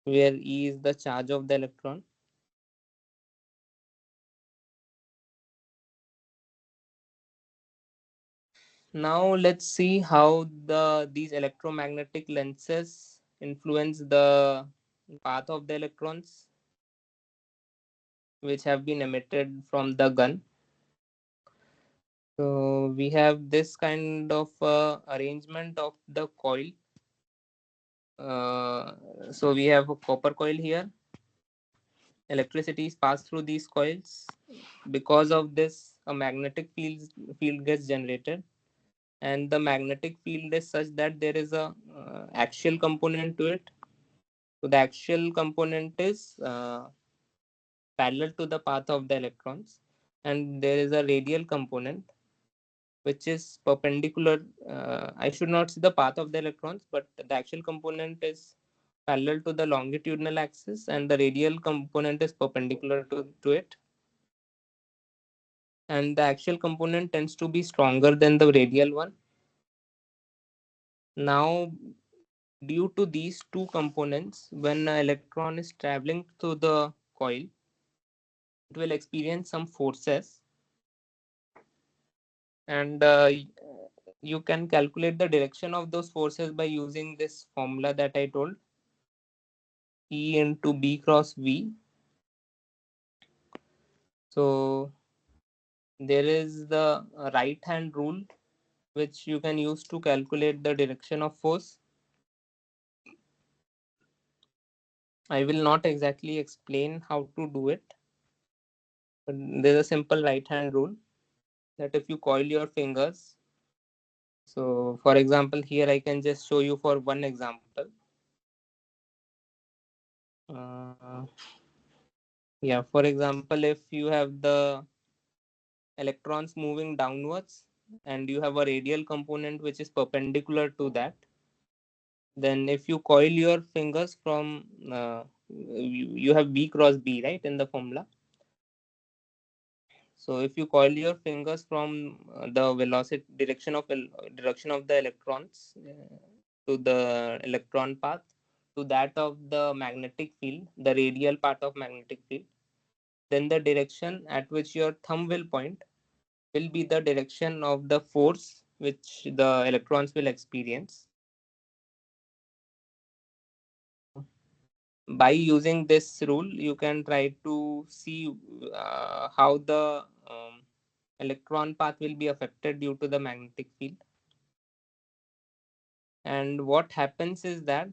where E is the charge of the electron. Now let's see how these electromagnetic lenses influence the path of the electrons which have been emitted from the gun. So we have this kind of arrangement of the coil. So we have a copper coil here. Electricity is passed through these coils. Because of this, a magnetic field gets generated, and the magnetic field is such that there is a axial component to it. So the axial component is parallel to the path of the electrons, and there is a radial component which is perpendicular. I should not see the path of the electrons, but the axial component is parallel to the longitudinal axis, and the radial component is perpendicular to it. And the axial component tends to be stronger than the radial one. Now, due to these two components, when an electron is traveling through the coil, it will experience some forces, and you can calculate the direction of those forces by using this formula that I told, E into B cross V, So there is the right hand rule which you can use to calculate the direction of force. I will not exactly explain how to do it, but there's a simple right hand rule that if you coil your fingers, so for example, here I can just show you for one example. Yeah, for example, if you have the electrons moving downwards and you have a radial component which is perpendicular to that, then if you coil your fingers from you have B cross B, right, in the formula. So if you coil your fingers from the velocity direction of the electrons to the electron path to that of the magnetic field, the radial part of magnetic field, then the direction at which your thumb will point will be the direction of the force which the electrons will experience. By using this rule, you can try to see how the electron path will be affected due to the magnetic field. And what happens is that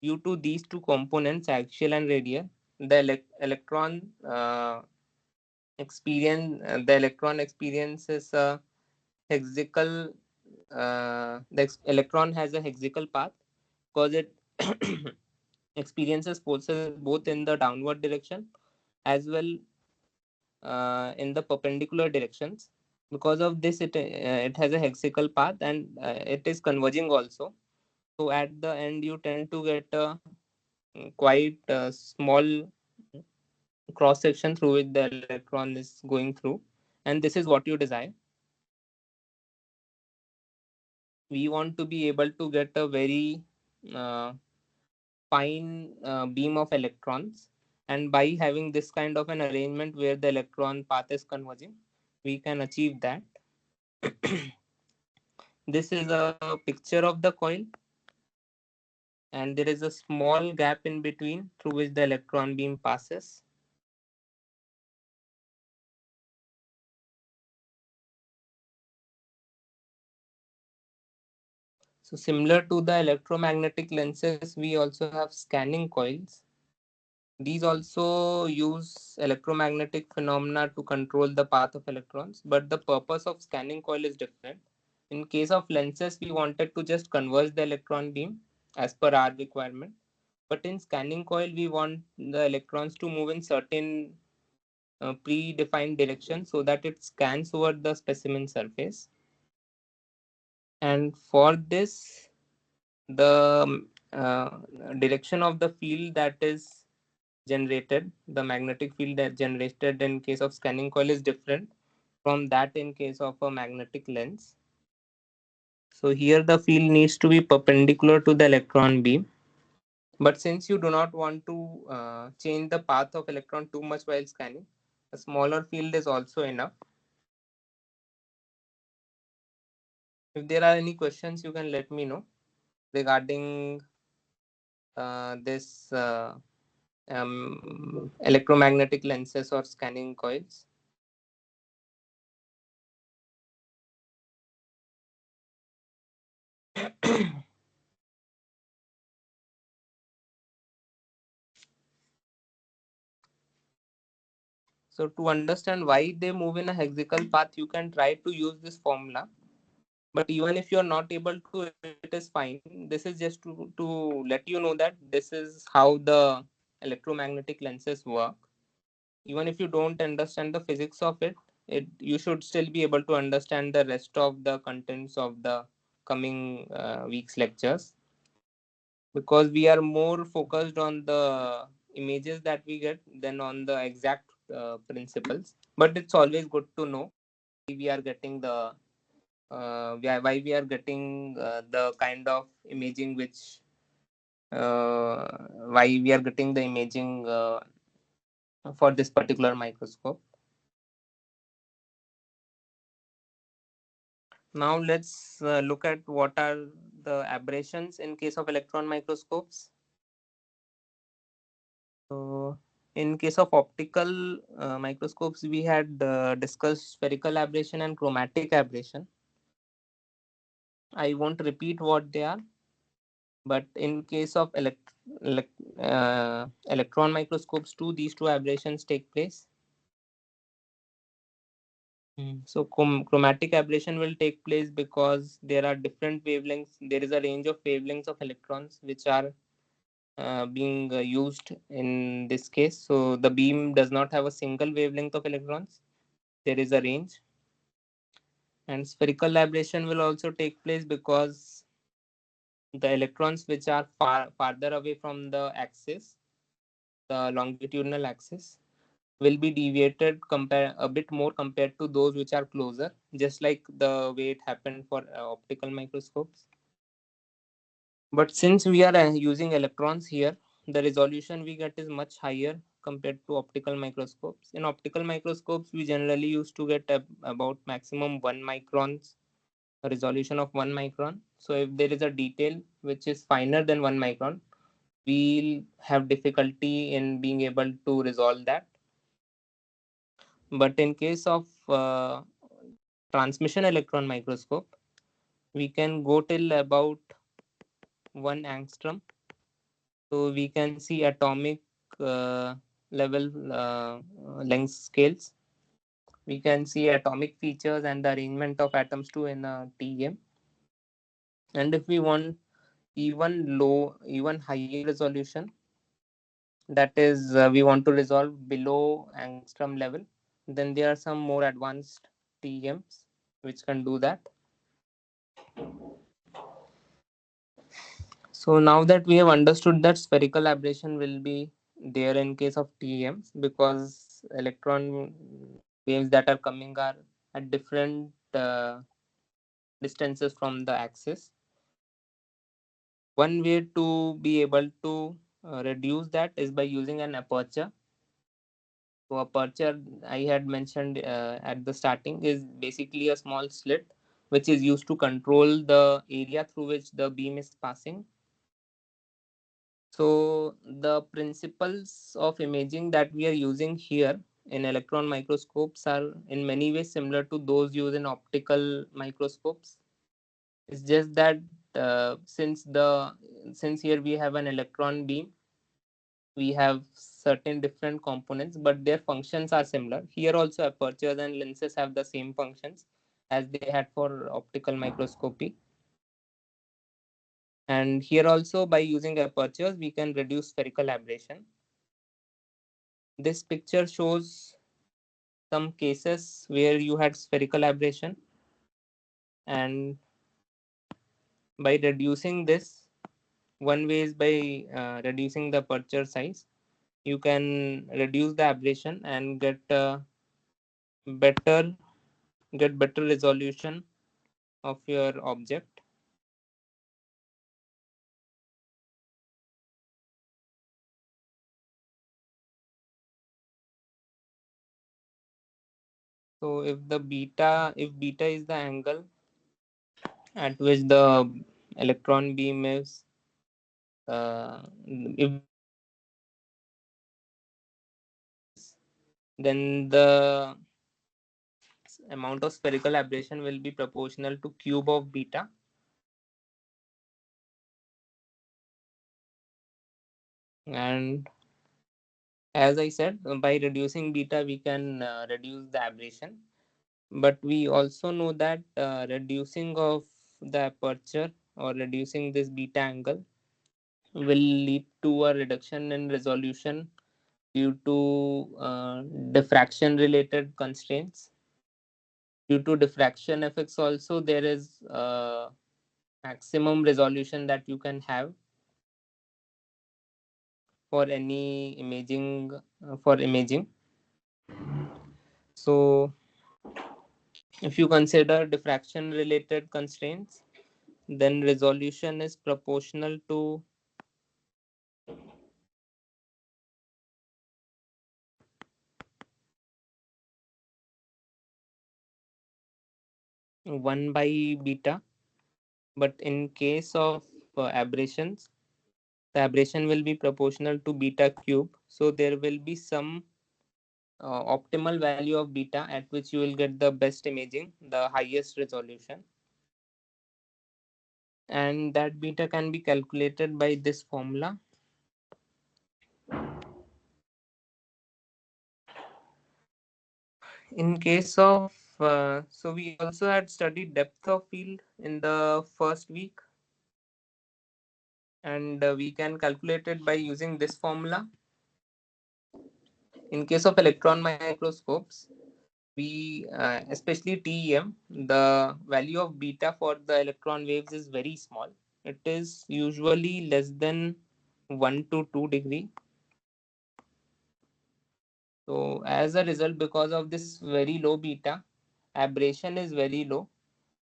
due to these two components, axial and radial, the electron experiences a hexagonal. The electron has a hexagonal path because it experiences forces both in the downward direction as well in the perpendicular directions. Because of this, it has a hexagonal path and it is converging also. So at the end, you tend to get a quite small cross section through which the electron is going through, and this is what you desire. We want to be able to get a very uh, fine beam of electrons, and by having this kind of an arrangement where the electron path is converging, we can achieve that. This is a picture of the coil, and there is a small gap in between through which the electron beam passes. So similar to the electromagnetic lenses, we also have scanning coils. These also use electromagnetic phenomena to control the path of electrons, but the purpose of scanning coil is different. In case of lenses, we wanted to just converge the electron beam as per our requirement. But in scanning coil, we want the electrons to move in certain predefined direction so that it scans over the specimen surface. And for this, the direction of the field that is generated, the magnetic field that generated in case of scanning coil is different from that in case of a magnetic lens. So here the field needs to be perpendicular to the electron beam. But since you do not want to change the path of electron too much while scanning, a smaller field is also enough. If there are any questions, you can let me know regarding this electromagnetic lenses or scanning coils. So to understand why they move in a hexagonal path, you can try to use this formula. But even if you're not able to, it is fine. This is just to let you know that this is how the electromagnetic lenses work. Even if you don't understand the physics of it you should still be able to understand the rest of the contents of the coming week's lectures, because we are more focused on the images that we get than on the exact principles. But it's always good to know we are getting the why we are getting the kind of imaging which why we are getting the imaging for this particular microscope. Now let's look at what are the aberrations in case of electron microscopes. So In case of optical microscopes, we had discussed spherical aberration and chromatic aberration. I won't repeat what they are, but in case of electron microscopes too, these two aberrations take place. So chromatic aberration will take place because there are different wavelengths. There is a range of wavelengths of electrons which are being used in this case. So the beam does not have a single wavelength of electrons. There is a range. And spherical aberration will also take place because the electrons which are farther away from the axis, the longitudinal axis, will be deviated compare a bit more compared to those which are closer, just like the way it happened for optical microscopes. But since we are using electrons here, the resolution we get is much higher compared to optical microscopes. In optical microscopes, we generally used to get about maximum 1 microns, a resolution of 1 micron. So if there is a detail which is finer than 1 micron, we'll have difficulty in being able to resolve that. But in case of transmission electron microscope, we can go till about 1 angstrom. So we can see atomic uh, level length scales. We can see atomic features and the arrangement of atoms too in a TEM. And if we want even higher resolution, that is, we want to resolve below angstrom level, then there are some more advanced TEMs which can do that. So now that we have understood that spherical aberration will be there in case of TEMs, because electron waves that are coming are at different distances from the axis. One way to be able to reduce that is by using an aperture. So aperture, I had mentioned at the starting, is basically a small slit which is used to control the area through which the beam is passing. So the principles of imaging that we are using here in electron microscopes are in many ways similar to those used in optical microscopes. It's just that since here we have an electron beam, we have certain different components, but their functions are similar. Here also apertures and lenses have the same functions as they had for optical microscopy. And here also, by using apertures, we can reduce spherical aberration. This picture shows some cases where you had spherical aberration, and by reducing this, one way is by reducing the aperture size. You can reduce the aberration and better better resolution of your object. So if beta is the angle at which the electron beam is if then the amount of spherical aberration will be proportional to cube of beta. And as I said, by reducing beta we can reduce the aberration, but we also know that reducing of the aperture or reducing this beta angle will lead to a reduction in resolution due to diffraction related constraints. Due to diffraction effects also, there is maximum resolution that you can have for any imaging for imaging. So if you consider diffraction related constraints, then resolution is proportional to one by beta. But in case of aberrations, the aberration will be proportional to beta cube. So there will be some optimal value of beta at which you will get the best imaging, the highest resolution. And that beta can be calculated by this formula. In case of, so we also had studied depth of field in the first week, and we can calculate it by using this formula. In case of electron microscopes, we especially TEM, the value of beta for the electron waves is very small. It is usually less than 1 to 2 degree. So as a result, because of this very low beta, aberration is very low,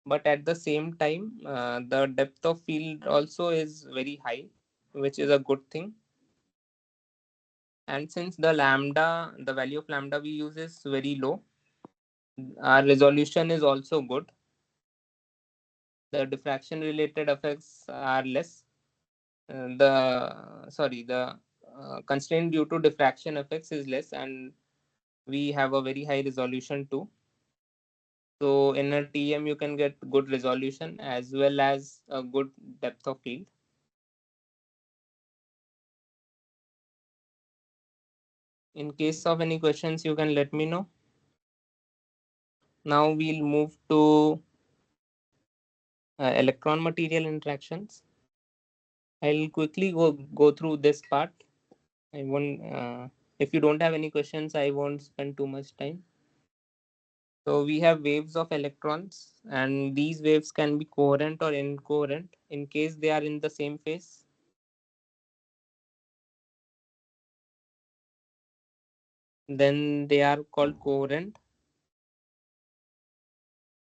but at the same time, the depth of field also is very high, which is a good thing. And since the lambda, the value of lambda we use is very low, our resolution is also good. The diffraction related effects are less. The constraint due to diffraction effects is less, and we have a very high resolution too. So in a TM you can get good resolution as well as a good depth of field. In case of any questions, you can let me know. Now we'll move to electron material interactions. I'll quickly go through this part. I won't. If you don't have any questions, I won't spend too much time. So we have waves of electrons, and these waves can be coherent or incoherent. In case they are in the same phase, then they are called coherent.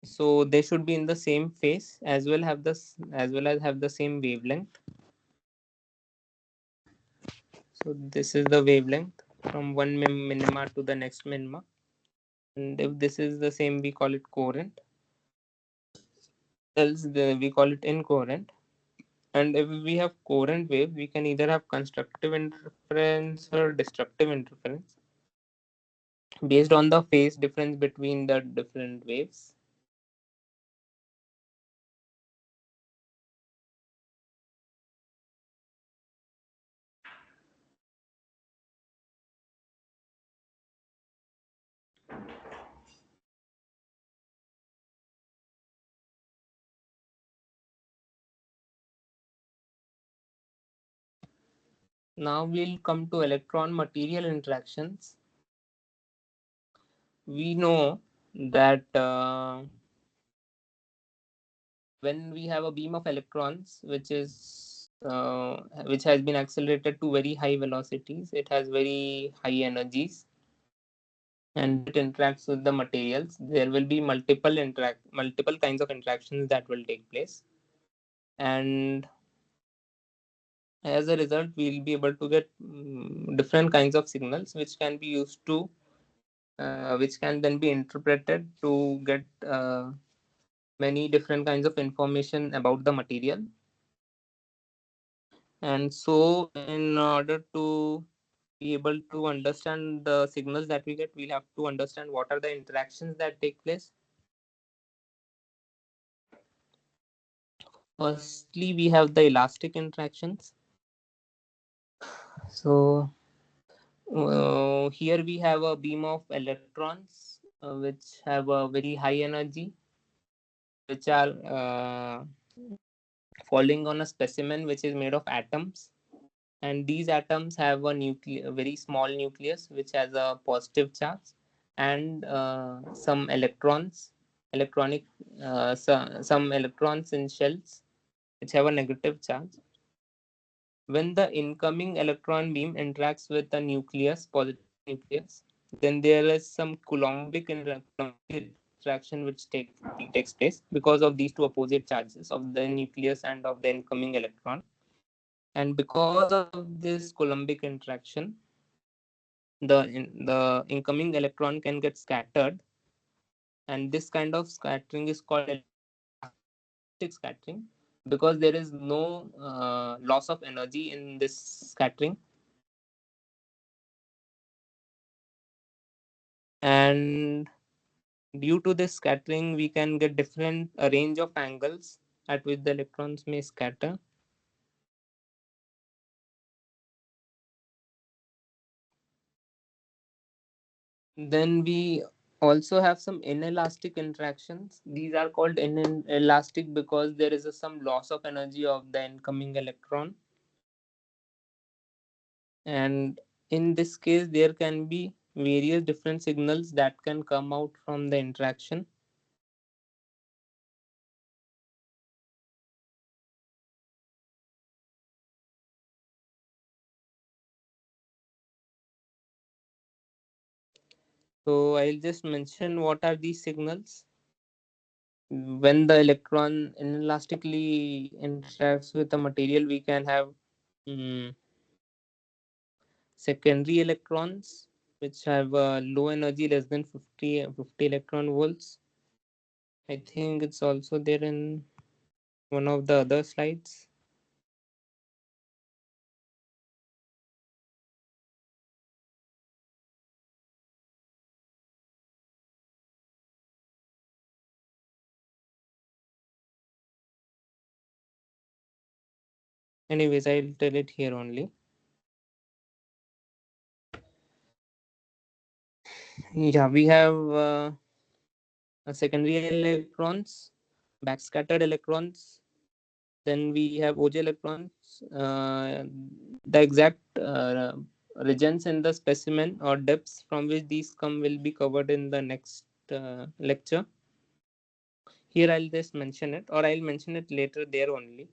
So they should be in the same phase as well as have the same wavelength. So this is the wavelength from one minima to the next minima, and if this is the same, we call it coherent. Else we call it incoherent. And if we have coherent wave, we can either have constructive interference or destructive interference based on the phase difference between the different waves. Now we'll come to electron material interactions. We know that when we have a beam of electrons which has been accelerated to very high velocities, it has very high energies, and it interacts with the materials. There will be multiple kinds of interactions that will take place, and as a result we'll be able to get different kinds of signals which can be used to which can then be interpreted to get many different kinds of information about the material. And so in order to be able to understand the signals that we get, we'll have to understand what are the interactions that take place. Firstly, we have the elastic interactions. So here we have a beam of electrons which have a very high energy, which are falling on a specimen which is made of atoms, and these atoms have a very small nucleus which has a positive charge, and some electrons electronic some electrons in shells which have a negative charge. When the incoming electron beam interacts with the nucleus, positive nucleus, then there is some Coulombic interaction which takes place because of these two opposite charges of the nucleus and of the incoming electron. And because of this Coulombic interaction, the incoming electron can get scattered, and this kind of scattering is called elastic scattering. because there is no loss of energy in this scattering. And due to this scattering, we can get different a range of angles at which the electrons may scatter. Then we also have some inelastic interactions. These are called inelastic because there is some loss of energy of the incoming electron. And in this case, there can be various different signals that can come out from the interaction. So I'll just mention what are these signals. When the electron inelastically interacts with the material, we can have mm, secondary electrons which have a low energy less than 50 electron volts. I think it's also there in one of the other slides. Anyways, I'll tell it here only. Yeah, we have secondary electrons, backscattered electrons. Then we have OJ electrons. The exact regions in the specimen or depths from which these come will be covered in the next lecture. Here I'll just mention it, or I'll mention it later there only.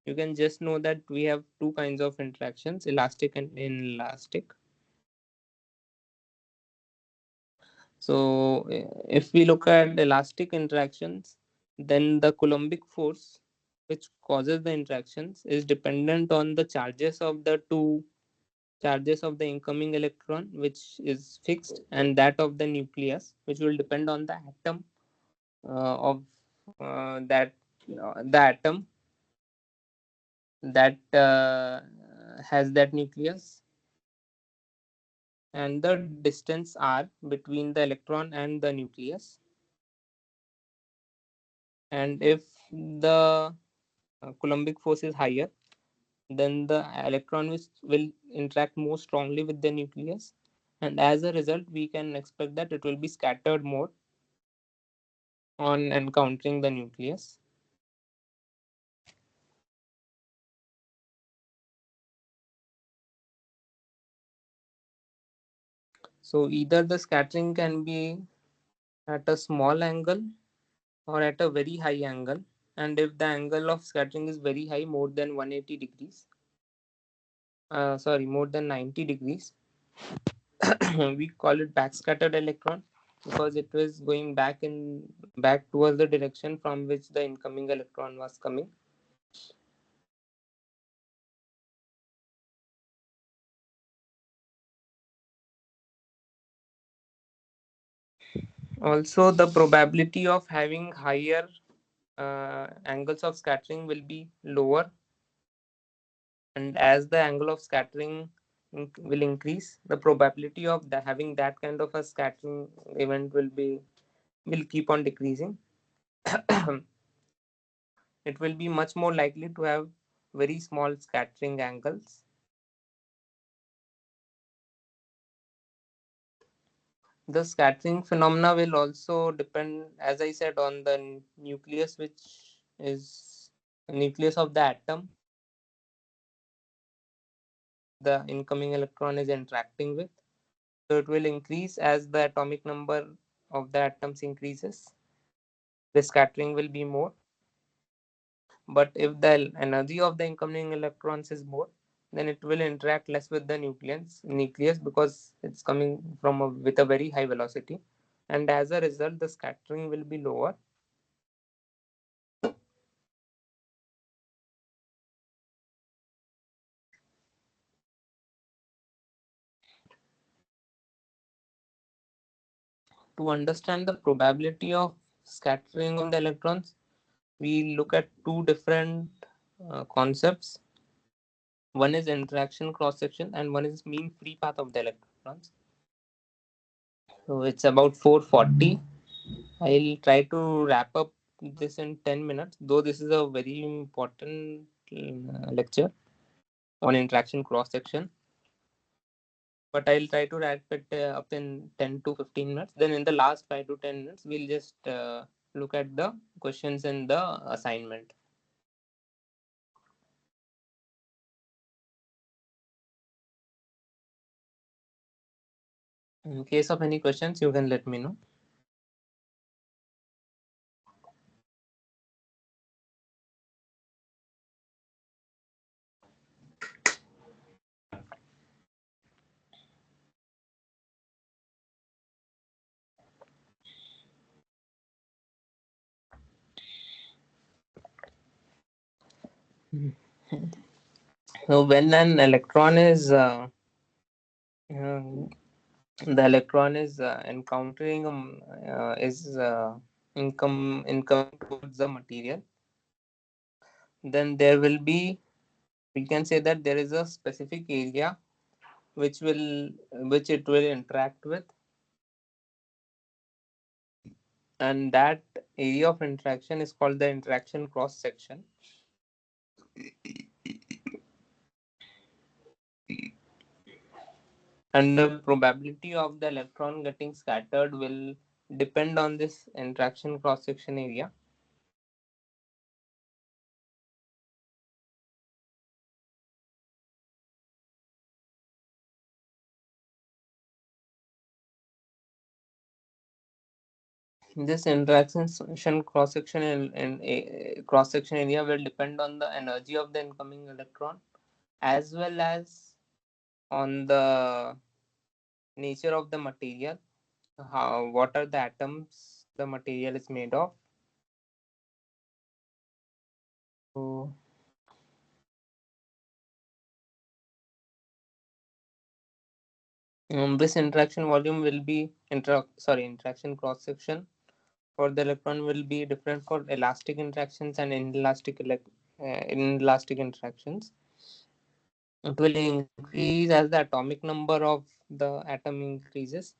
You can just know that we have two kinds of interactions, elastic and inelastic. So if we look at elastic interactions, then the Coulombic force which causes the interactions is dependent on the charges of the two charges of the incoming electron, which is fixed, and that of the nucleus, which will depend on the atom of that the atom that has that nucleus, and the distance r between the electron and the nucleus. And if the Coulombic force is higher, then the electron will interact more strongly with the nucleus, and as a result we can expect that it will be scattered more on encountering the nucleus. So either the scattering can be at a small angle or at a very high angle, and if the angle of scattering is very high, more than 180 degrees, more than 90 degrees, we call it backscattered electron because it was going back towards the direction from which the incoming electron was coming. Also, the probability of having higher angles of scattering will be lower, and as the angle of scattering will increase, the probability of having that kind of a scattering event will keep on decreasing. It will be much more likely to have very small scattering angles. The scattering phenomena will also depend, as I said, on the nucleus, which is the nucleus of the atom the incoming electron is interacting with. So it will increase as the atomic number of the atoms increases. The scattering will be more. But if the energy of the incoming electrons is more, then it will interact less with the nucleus because it's coming with a very high velocity, and as a result the scattering will be lower. To understand the probability of scattering of the electrons, we look at two different concepts. One is interaction cross section, and one is mean free path of the electrons. So it's about 440. I'll try to wrap up this in 10 minutes, though this is a very important lecture on interaction cross section. But I'll try to wrap it up in 10 to 15 minutes. Then in the last 5 to 10 minutes, we'll just look at the questions in the assignment. In case of any questions, you can let me know. So when an electron is the electron is encountering is incoming towards the material, then there will be, we can say that there is a specific area which it will interact with, and that area of interaction is called the interaction cross section. And the probability of the electron getting scattered will depend on this interaction cross section area. This interaction cross section in cross section area will depend on the energy of the incoming electron, as well as on the nature of the material, how what are the atoms the material is made of. So this interaction volume will be interaction cross section for the electron will be different for elastic interactions and inelastic interactions. It will increase as the atomic number of the atom increases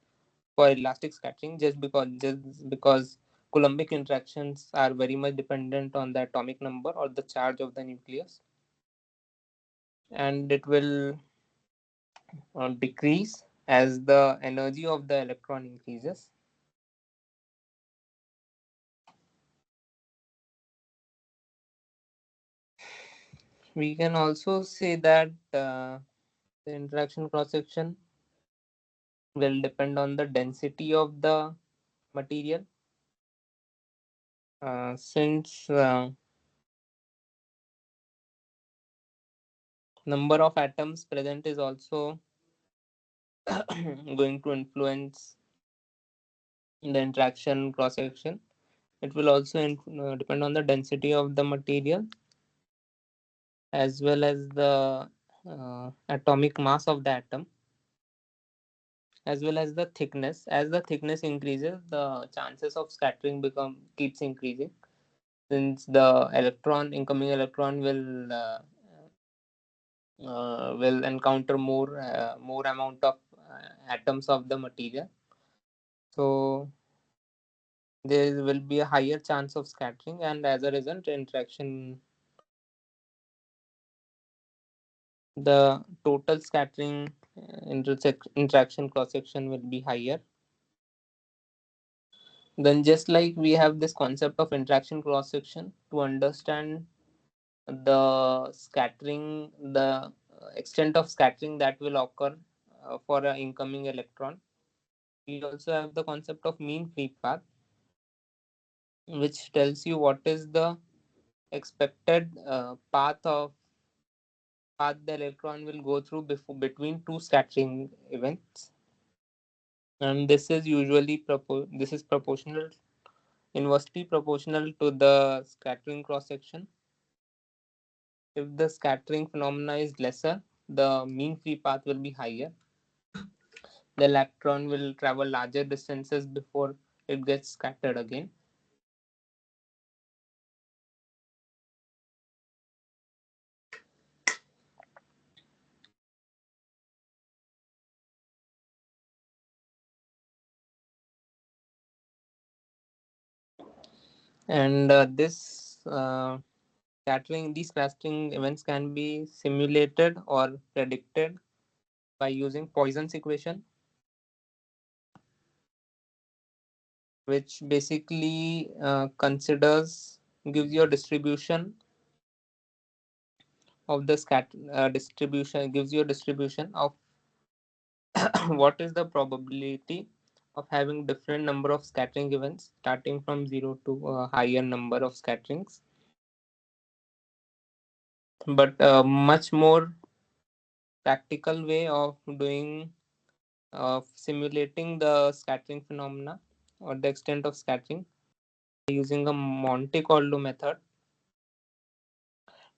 for elastic scattering, just because Coulombic interactions are very much dependent on the atomic number or the charge of the nucleus, and it will decrease as the energy of the electron increases. We can also say that the interaction cross section will depend on the density of the material, since number of atoms present is also going to influence the interaction cross section. It will also depend on the density of the material, as well as the atomic mass of the atom, as well as the thickness. As the thickness increases, the chances of scattering keeps increasing, since the incoming electron will encounter more amount of atoms of the material. So there will be a higher chance of scattering, and as a result, the total scattering interaction cross section will be higher. Then, just like we have this concept of interaction cross section, to understand the extent of scattering that will occur for an incoming electron, we also have the concept of mean free path, which tells you what is the expected path the electron will go through between two scattering events. And this is proportional, inversely proportional to the scattering cross section. If the scattering phenomena is lesser, the mean free path will be higher. The electron will travel larger distances before it gets scattered again. And these scattering events can be simulated or predicted by using Poisson's equation, which basically gives you a distribution of the distribution gives you a distribution of what is the probability of having different number of scattering events starting from 0 to a higher number of scatterings, but a much more practical way of simulating the scattering phenomena or the extent of scattering using a Monte Carlo method,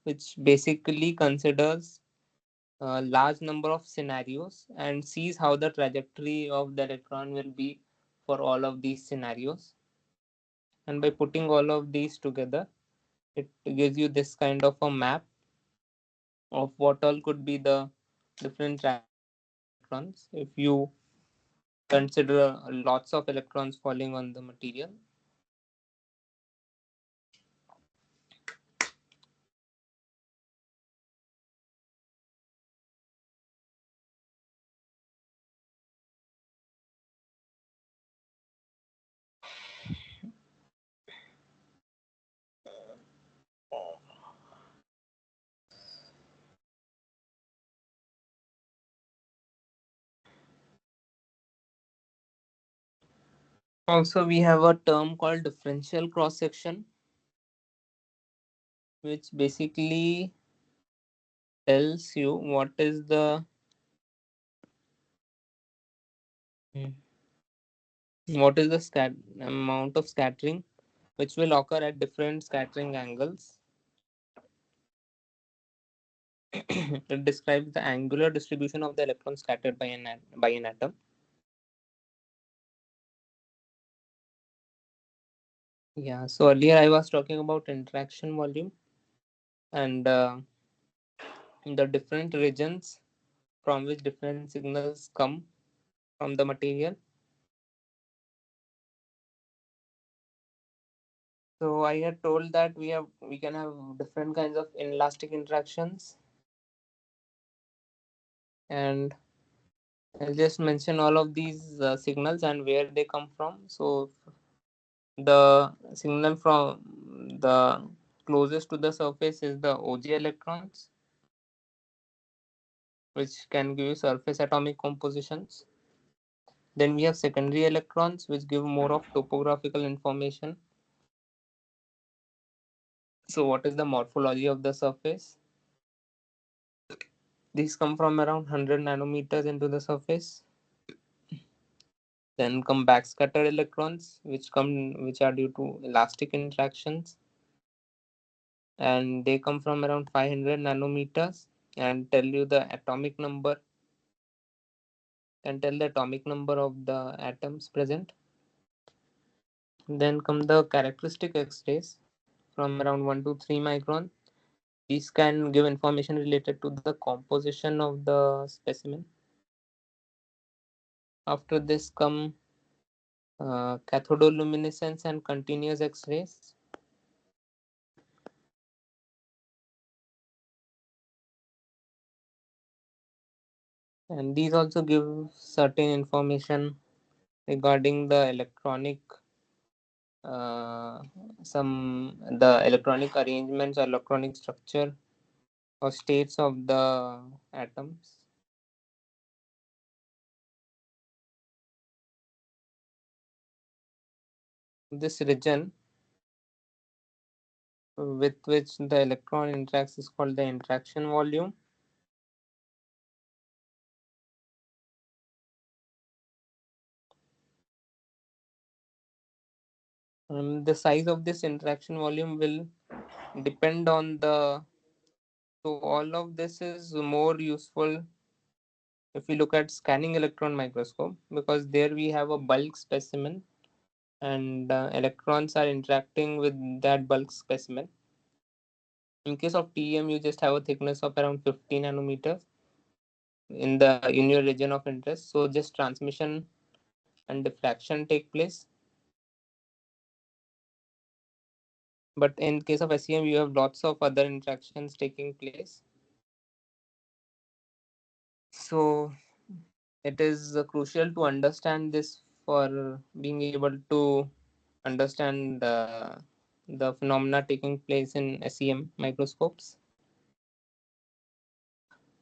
which basically considers a large number of scenarios and sees how the trajectory of the electron will be for all of these scenarios. And by putting all of these together, it gives you this kind of a map of what all could be the different trajectories of electrons if you consider lots of electrons falling on the material. Also, we have a term called differential cross section, which basically tells you what is the amount of scattering which will occur at different scattering angles. It describes the angular distribution of the electrons scattered by an atom. Yeah, so earlier I was talking about interaction volume and the different regions from which different signals come from the material. So I had told that we can have different kinds of inelastic interactions, and I'll just mention all of these signals and where they come from. So the signal from the closest to the surface is the OG electrons, which can give you surface atomic compositions. Then we have secondary electrons, which give more of topographical information. So what is the morphology of the surface? These come from around 100 nanometers into the surface. Then come backscattered electrons, which are due to elastic interactions, and they come from around 500 nanometers and tell the atomic number of the atoms present. Then come the characteristic X-rays from around 1 to 3 micron. These can give information related to the composition of the specimen. After this come cathodoluminescence and continuous X-rays. And these also give certain information regarding the uh, electronic arrangements or electronic structure or states of the atoms. This region with which the electron interacts is called the interaction volume. The size of this interaction volume will depend on so all of this is more useful if we look at scanning electron microscope, because there we have a bulk specimen and electrons are interacting with that bulk specimen. In case of TEM, you just have a thickness of around 50 nanometers in your region of interest. So just transmission and diffraction take place. But in case of SEM, you have lots of other interactions taking place. So it is crucial to understand this for being able to understand the phenomena taking place in SEM microscopes.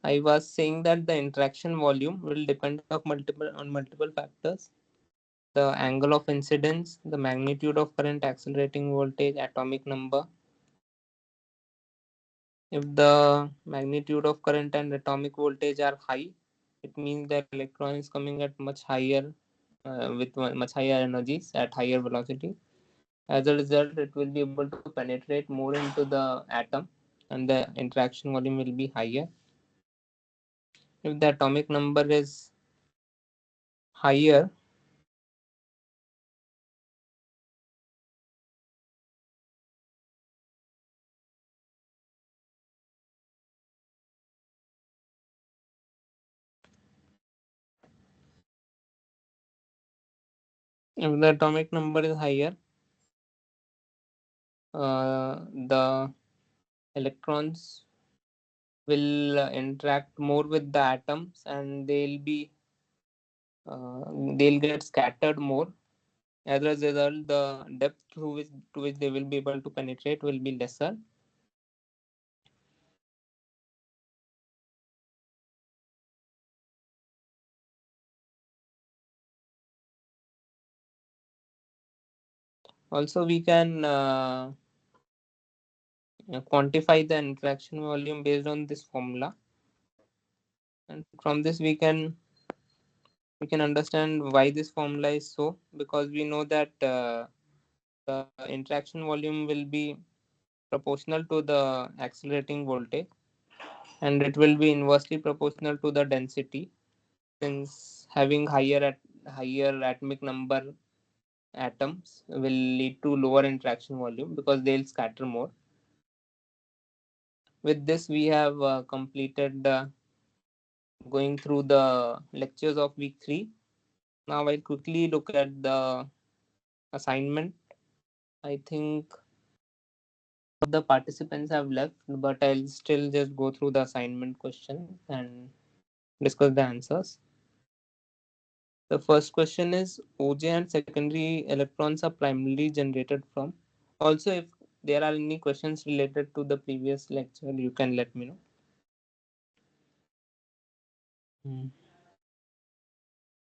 I was saying that the interaction volume will depend on multiple factors: the angle of incidence, the magnitude of current, accelerating voltage, atomic number. If the magnitude of current and atomic voltage are high, it means that electron is coming at much higher with much higher energies at higher velocity. As a result, it will be able to penetrate more into the atom and the interaction volume will be higher. If the atomic number is higher, if the atomic number is higher, the electrons will interact more with the atoms and they'll get scattered more. As a result, the depth to which they will be able to penetrate will be lesser. Also, we can quantify the interaction volume based on this formula, and from this we can understand why this formula is so, because we know that the interaction volume will be proportional to the accelerating voltage and it will be inversely proportional to the density, since having higher atomic number atoms will lead to lower interaction volume because they'll scatter more. With this, we have completed going through the lectures of week 3. Now I'll quickly look at the assignment. I think the participants have left, but I'll still just go through the assignment question and discuss the answers. The first question is, OJ and secondary electrons are primarily generated from. Also, if there are any questions related to the previous lecture, you can let me know.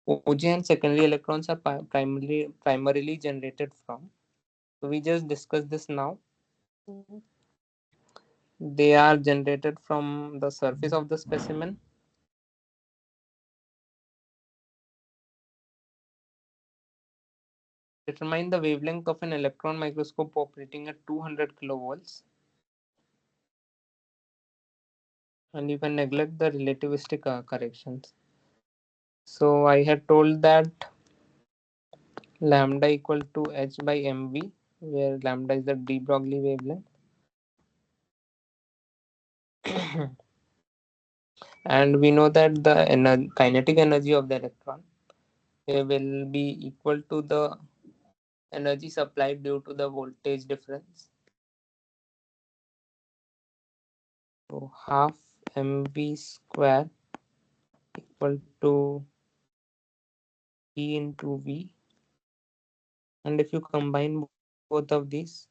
OJ and secondary electrons are primarily generated from. So we just discussed this now. They are generated from the surface of the specimen. Determine the wavelength of an electron microscope operating at 200 kilovolts. And you can neglect the relativistic corrections. So I had told that lambda equal to h by mv, where lambda is the de Broglie wavelength. And we know that the kinetic energy of the electron will be equal to the energy supplied due to the voltage difference. So half mv square equal to E into V. And if you combine both of these,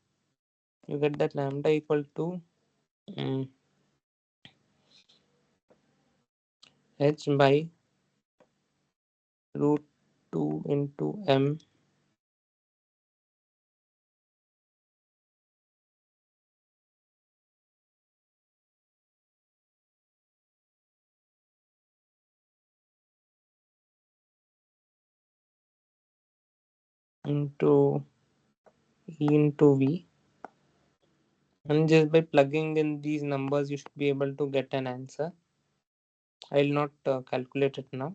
you get that lambda equal to h by root 2 into m into E into V. And just by plugging in these numbers, you should be able to get an answer. I will not calculate it now.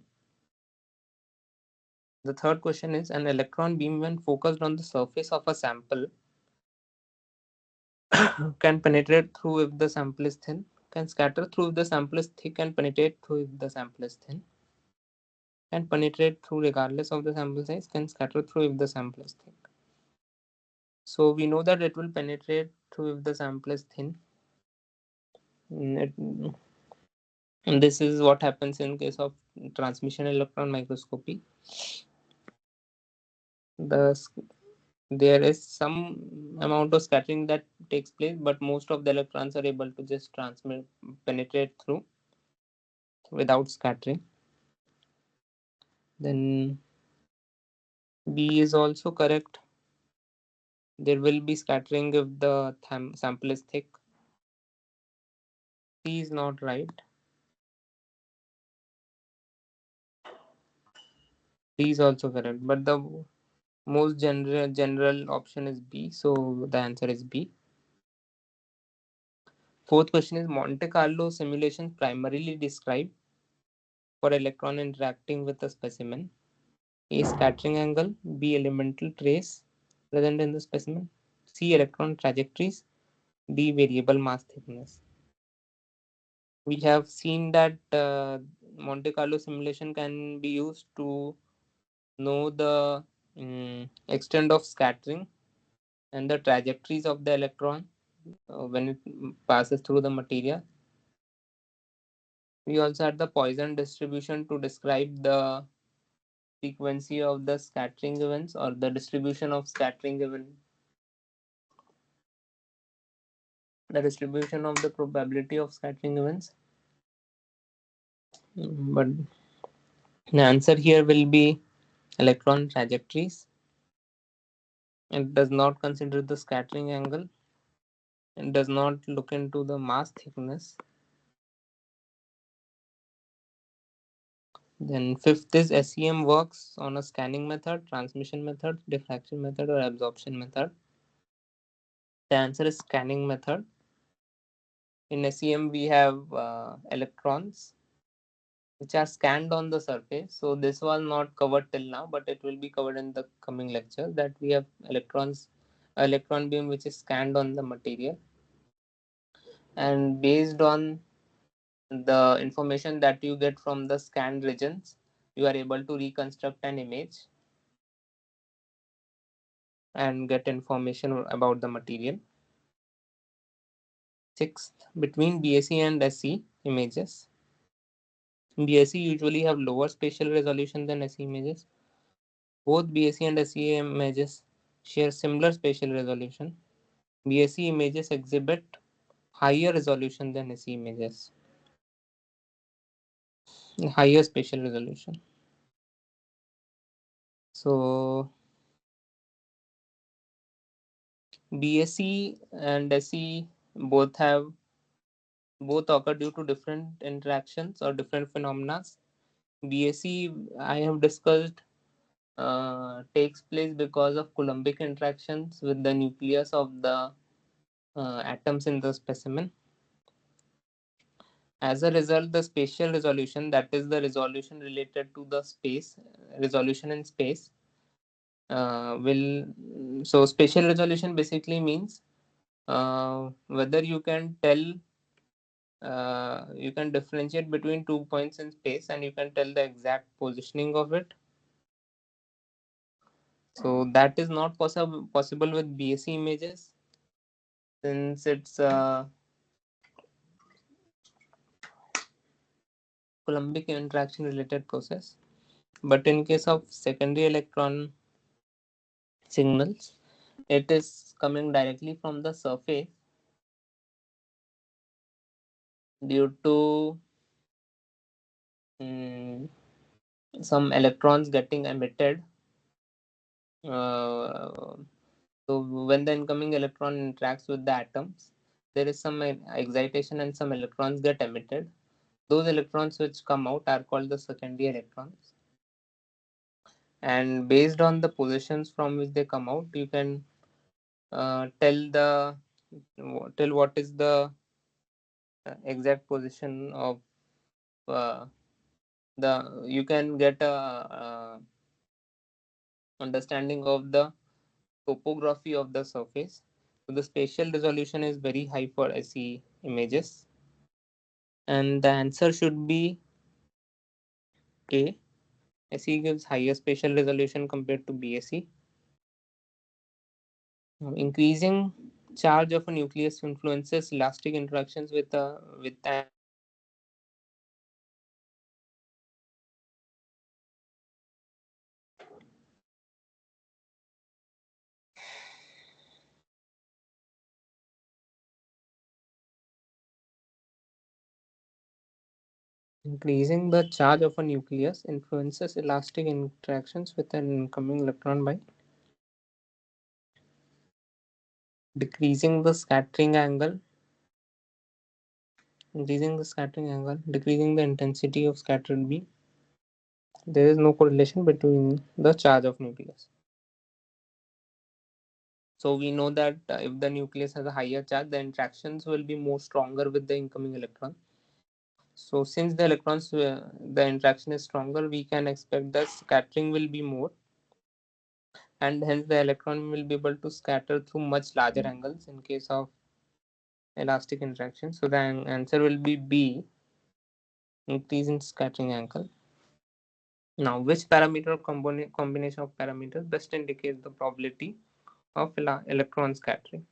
The third question is, an electron beam when focused on the surface of a sample can penetrate through if the sample is thin, can scatter through if the sample is thick, and penetrate through if the sample is thin, can penetrate through regardless of the sample size, can scatter through if the sample is thick. So we know that it will penetrate through if the sample is thin. And this is what happens in case of transmission electron microscopy. The there is some amount of scattering that takes place, but most of the electrons are able to just transmit, penetrate through without scattering. Then B is also correct. There will be scattering if the sample is thick. C is not right. D is also correct, but the most general option is B, so the answer is B. Fourth question is Monte Carlo simulations primarily describe for electron interacting with a specimen. A. Scattering angle. B. Elemental trace present in the specimen. C. Electron trajectories. D. Variable mass thickness. We have seen that Monte Carlo simulation can be used to know the extent of scattering and the trajectories of the electron when it passes through the material. We also had the Poisson distribution to describe the frequency of the scattering events or the distribution of scattering event, the distribution of the probability of scattering events. But the answer here will be electron trajectories. It does not consider the scattering angle. It does not look into the mass thickness. Then fifth is SEM works on a scanning method, transmission method, diffraction method, or absorption method. The answer is scanning method. In SEM, we have electrons which are scanned on the surface. So this was not covered till now, but it will be covered in the coming lecture, that we have electron beam which is scanned on the material, and based on the information that you get from the scanned regions, you are able to reconstruct an image and get information about the material. Sixth, between BSE and SE images, BSE usually have lower spatial resolution than SE images. Both BSE and SE images share similar spatial resolution. BSE images exhibit higher resolution than SE images, higher spatial resolution. So BSE and SE both occur due to different interactions or different phenomena. BSE, I have discussed, takes place because of Coulombic interactions with the nucleus of the atoms in the specimen. As a result, the spatial resolution, that is the resolution related to the space, resolution in space, will so spatial resolution basically means whether you can tell you can differentiate between 2 points in space and you can tell the exact positioning of it. So that is not possible with BSE images, since it's a Coulombic interaction related process. But in case of secondary electron signals, it is coming directly from the surface due to some electrons getting emitted. Uh, so when the incoming electron interacts with the atoms, there is some excitation and some electrons get emitted. Those electrons which come out are called the secondary electrons. And based on the positions from which they come out, you can tell what is the exact position of uh, the you can get a understanding of the topography of the surface. So the spatial resolution is very high for SE images, and the answer should be A. SE gives higher spatial resolution compared to BSE. Increasing charge of a nucleus influences elastic interactions with an increasing the charge of a nucleus influences elastic interactions with an incoming electron by decreasing the scattering angle, increasing the scattering angle, decreasing the intensity of scattered beam. There is no correlation between the charge of nucleus. So we know that if the nucleus has a higher charge, the interactions will be more stronger with the incoming electron. So since the electrons, the interaction is stronger, we can expect that scattering will be more, and hence the electron will be able to scatter through much larger angles in case of elastic interaction. So the answer will be B, increase in scattering angle. Now, which parameter or combination of parameters best indicates the probability of electron scattering?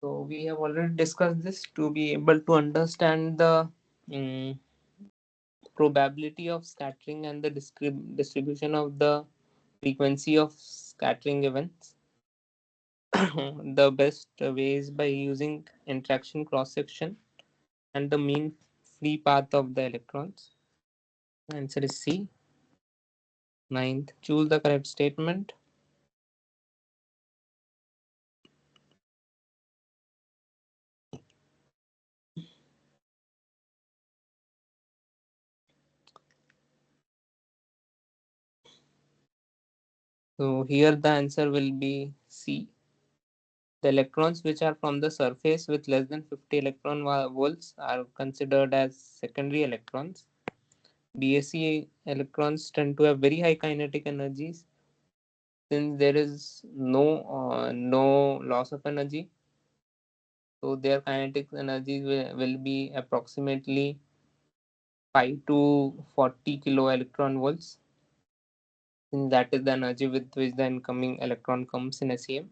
So we have already discussed this to be able to understand the um, probability of scattering and the distribution of the frequency of scattering events. The best way is by using interaction cross section and the mean free path of the electrons. Answer is C. Ninth, choose the correct statement. So here the answer will be C. The electrons which are from the surface with less than 50 electron volts are considered as secondary electrons. DAC electrons tend to have very high kinetic energies since there is no loss of energy. So their kinetic energies will be approximately 5 to 40 kilo electron volts. And that is the energy with which the incoming electron comes in SEM.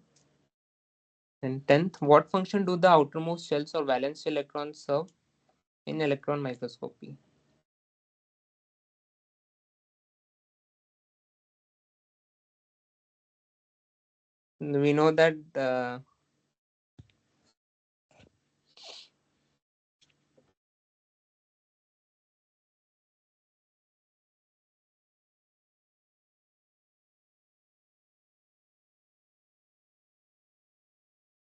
And 10th, what function do the outermost shells or valence shell electrons serve in electron microscopy? We know that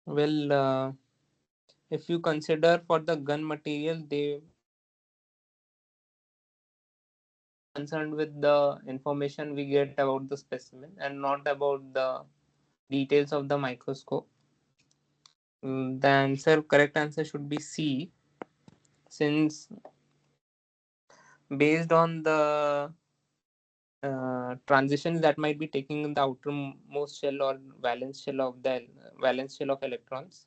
well, if you consider for the gun material, they concerned with the information we get about the specimen and not about the details of the microscope. The correct answer should be C, since based on the transitions that might be taking in the outermost shell or valence shell of electrons,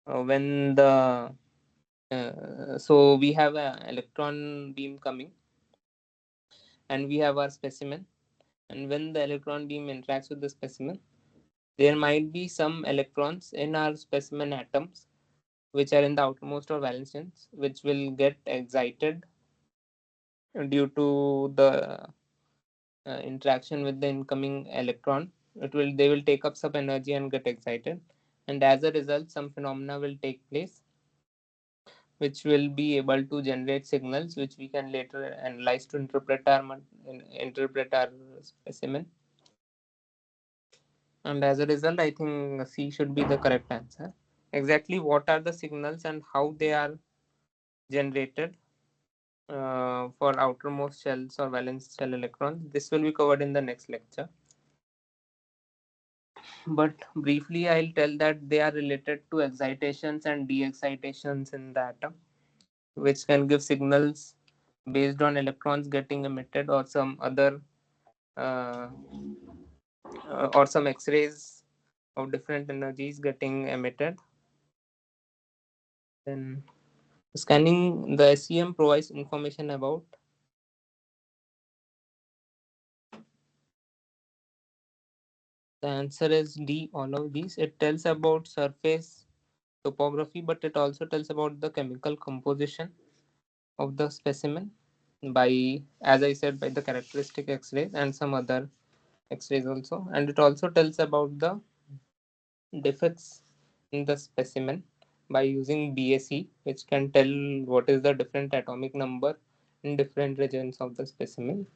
when the so we have an electron beam coming and we have our specimen, and when the electron beam interacts with the specimen, there might be some electrons in our specimen atoms which are in the outermost or valence shells which will get excited due to the interaction with the incoming electron. They will take up some energy and get excited, and as a result some phenomena will take place which will be able to generate signals which we can later analyze to interpret our specimen. And as a result, I think C should be the correct answer. Exactly what are the signals and how they are generated for outermost shells or valence shell electrons, this will be covered in the next lecture. But briefly, I'll tell that they are related to excitations and de-excitations in the atom, which can give signals based on electrons getting emitted or some other uh, or some X-rays of different energies getting emitted. Then scanning the SEM provides information about The answer is D, all of these. It tells about surface topography, but it also tells about the chemical composition of the specimen by, as I said, by the characteristic X-rays and some other X-rays also. And it also tells about the defects in the specimen by using BAC, which can tell what is the different atomic number in different regions of the specimen.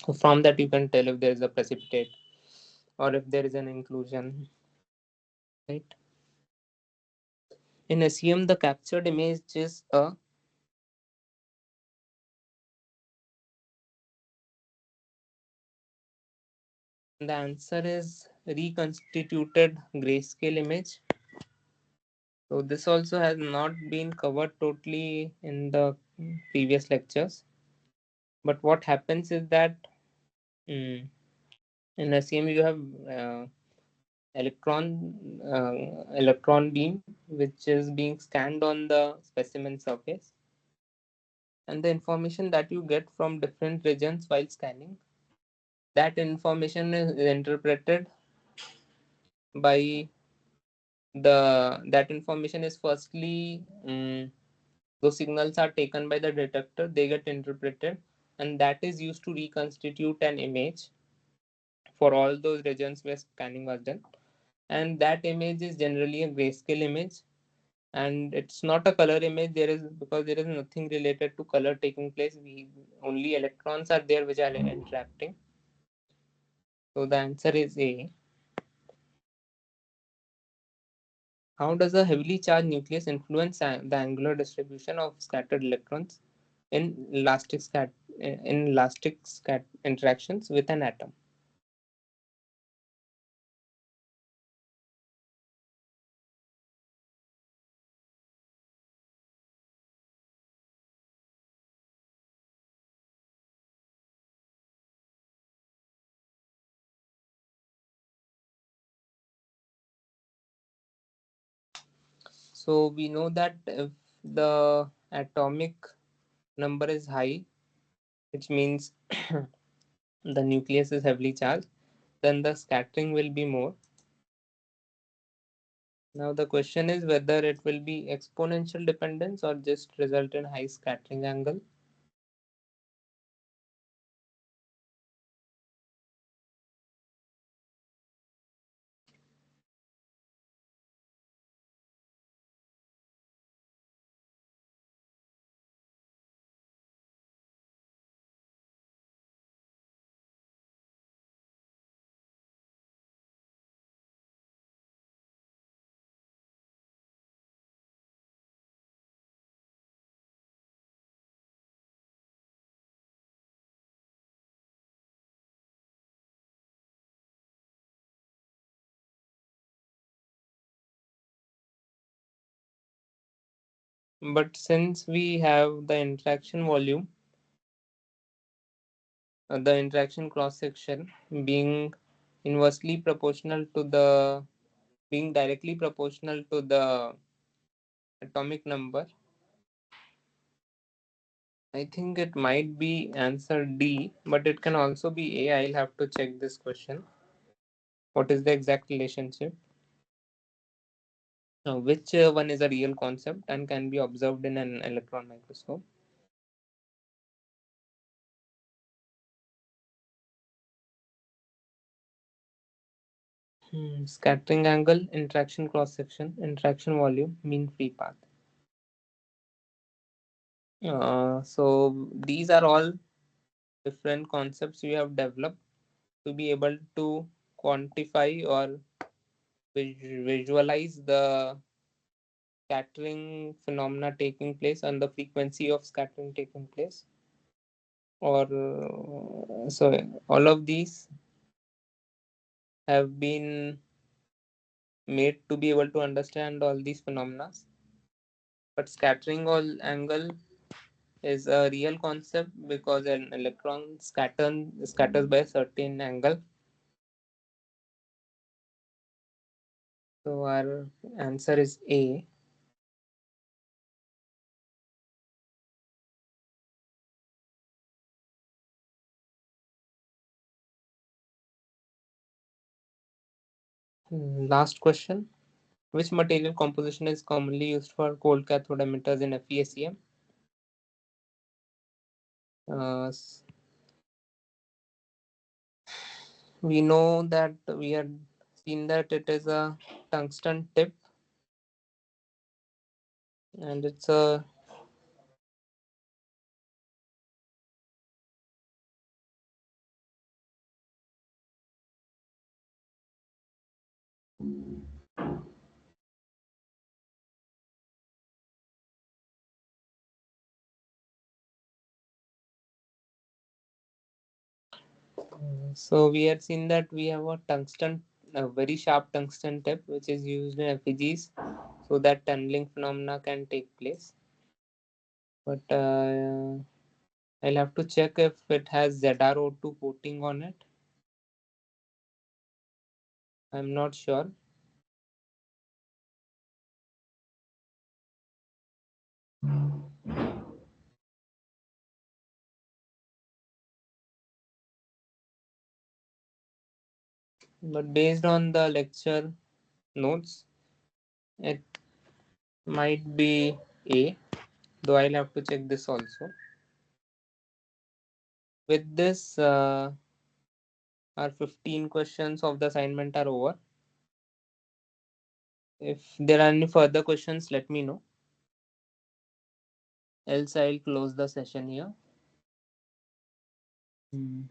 So from that you can tell if there is a precipitate or if there is an inclusion, right? In SEM, the captured image is a, the answer is reconstituted grayscale image. So this also has not been covered totally in the previous lectures. But what happens is that in SEM you have electron beam which is being scanned on the specimen surface, and the information that you get from different regions while scanning, that information is interpreted by the, that information is firstly those signals are taken by the detector, they get interpreted, and that is used to reconstitute an image for all those regions where scanning was done. And that image is generally a grayscale image, and it's not a color image. There is, because there is nothing related to color taking place, we only electrons are there which are interacting. So the answer is A. How does a heavily charged nucleus influence the angular distribution of scattered electrons in elastic interactions with an atom? So we know that if the atomic number is high, which means the nucleus is heavily charged, then the scattering will be more. Now the question is whether it will be exponential dependence or just result in high scattering angle. But since we have the interaction volume, the interaction cross section being inversely proportional to the, being directly proportional to the atomic number, I think it might be answer D, but it can also be A. I'll have to check this question. What is the exact relationship? Now, which one is a real concept and can be observed in an electron microscope? Scattering angle, interaction cross section, interaction volume, mean free path. So these are all different concepts we have developed to be able to quantify or visualize the scattering phenomena taking place and the frequency of scattering taking place. Or so all of these have been made to be able to understand all these phenomena. But scattering all angle is a real concept because an electron scatters by a certain angle. So our answer is A. Last question. Which material composition is commonly used for cold cathode emitters in FESEM? Uh, we know that we had seen that it is a tungsten tip, and it's a so we had seen that we have a very sharp tungsten tip which is used in effigies so that tunneling phenomena can take place. But I'll have to check if it has ZrO2 coating on it. I'm not sure. But based on the lecture notes, it might be A, though I'll have to check this also. With this, our 15 questions of the assignment are over. If there are any further questions, let me know. Else, I'll close the session here. Hmm.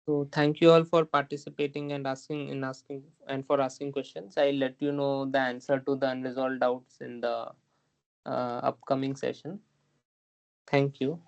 So thank you all for participating and asking questions. I'll let you know the answer to the unresolved doubts in the upcoming session. Thank you.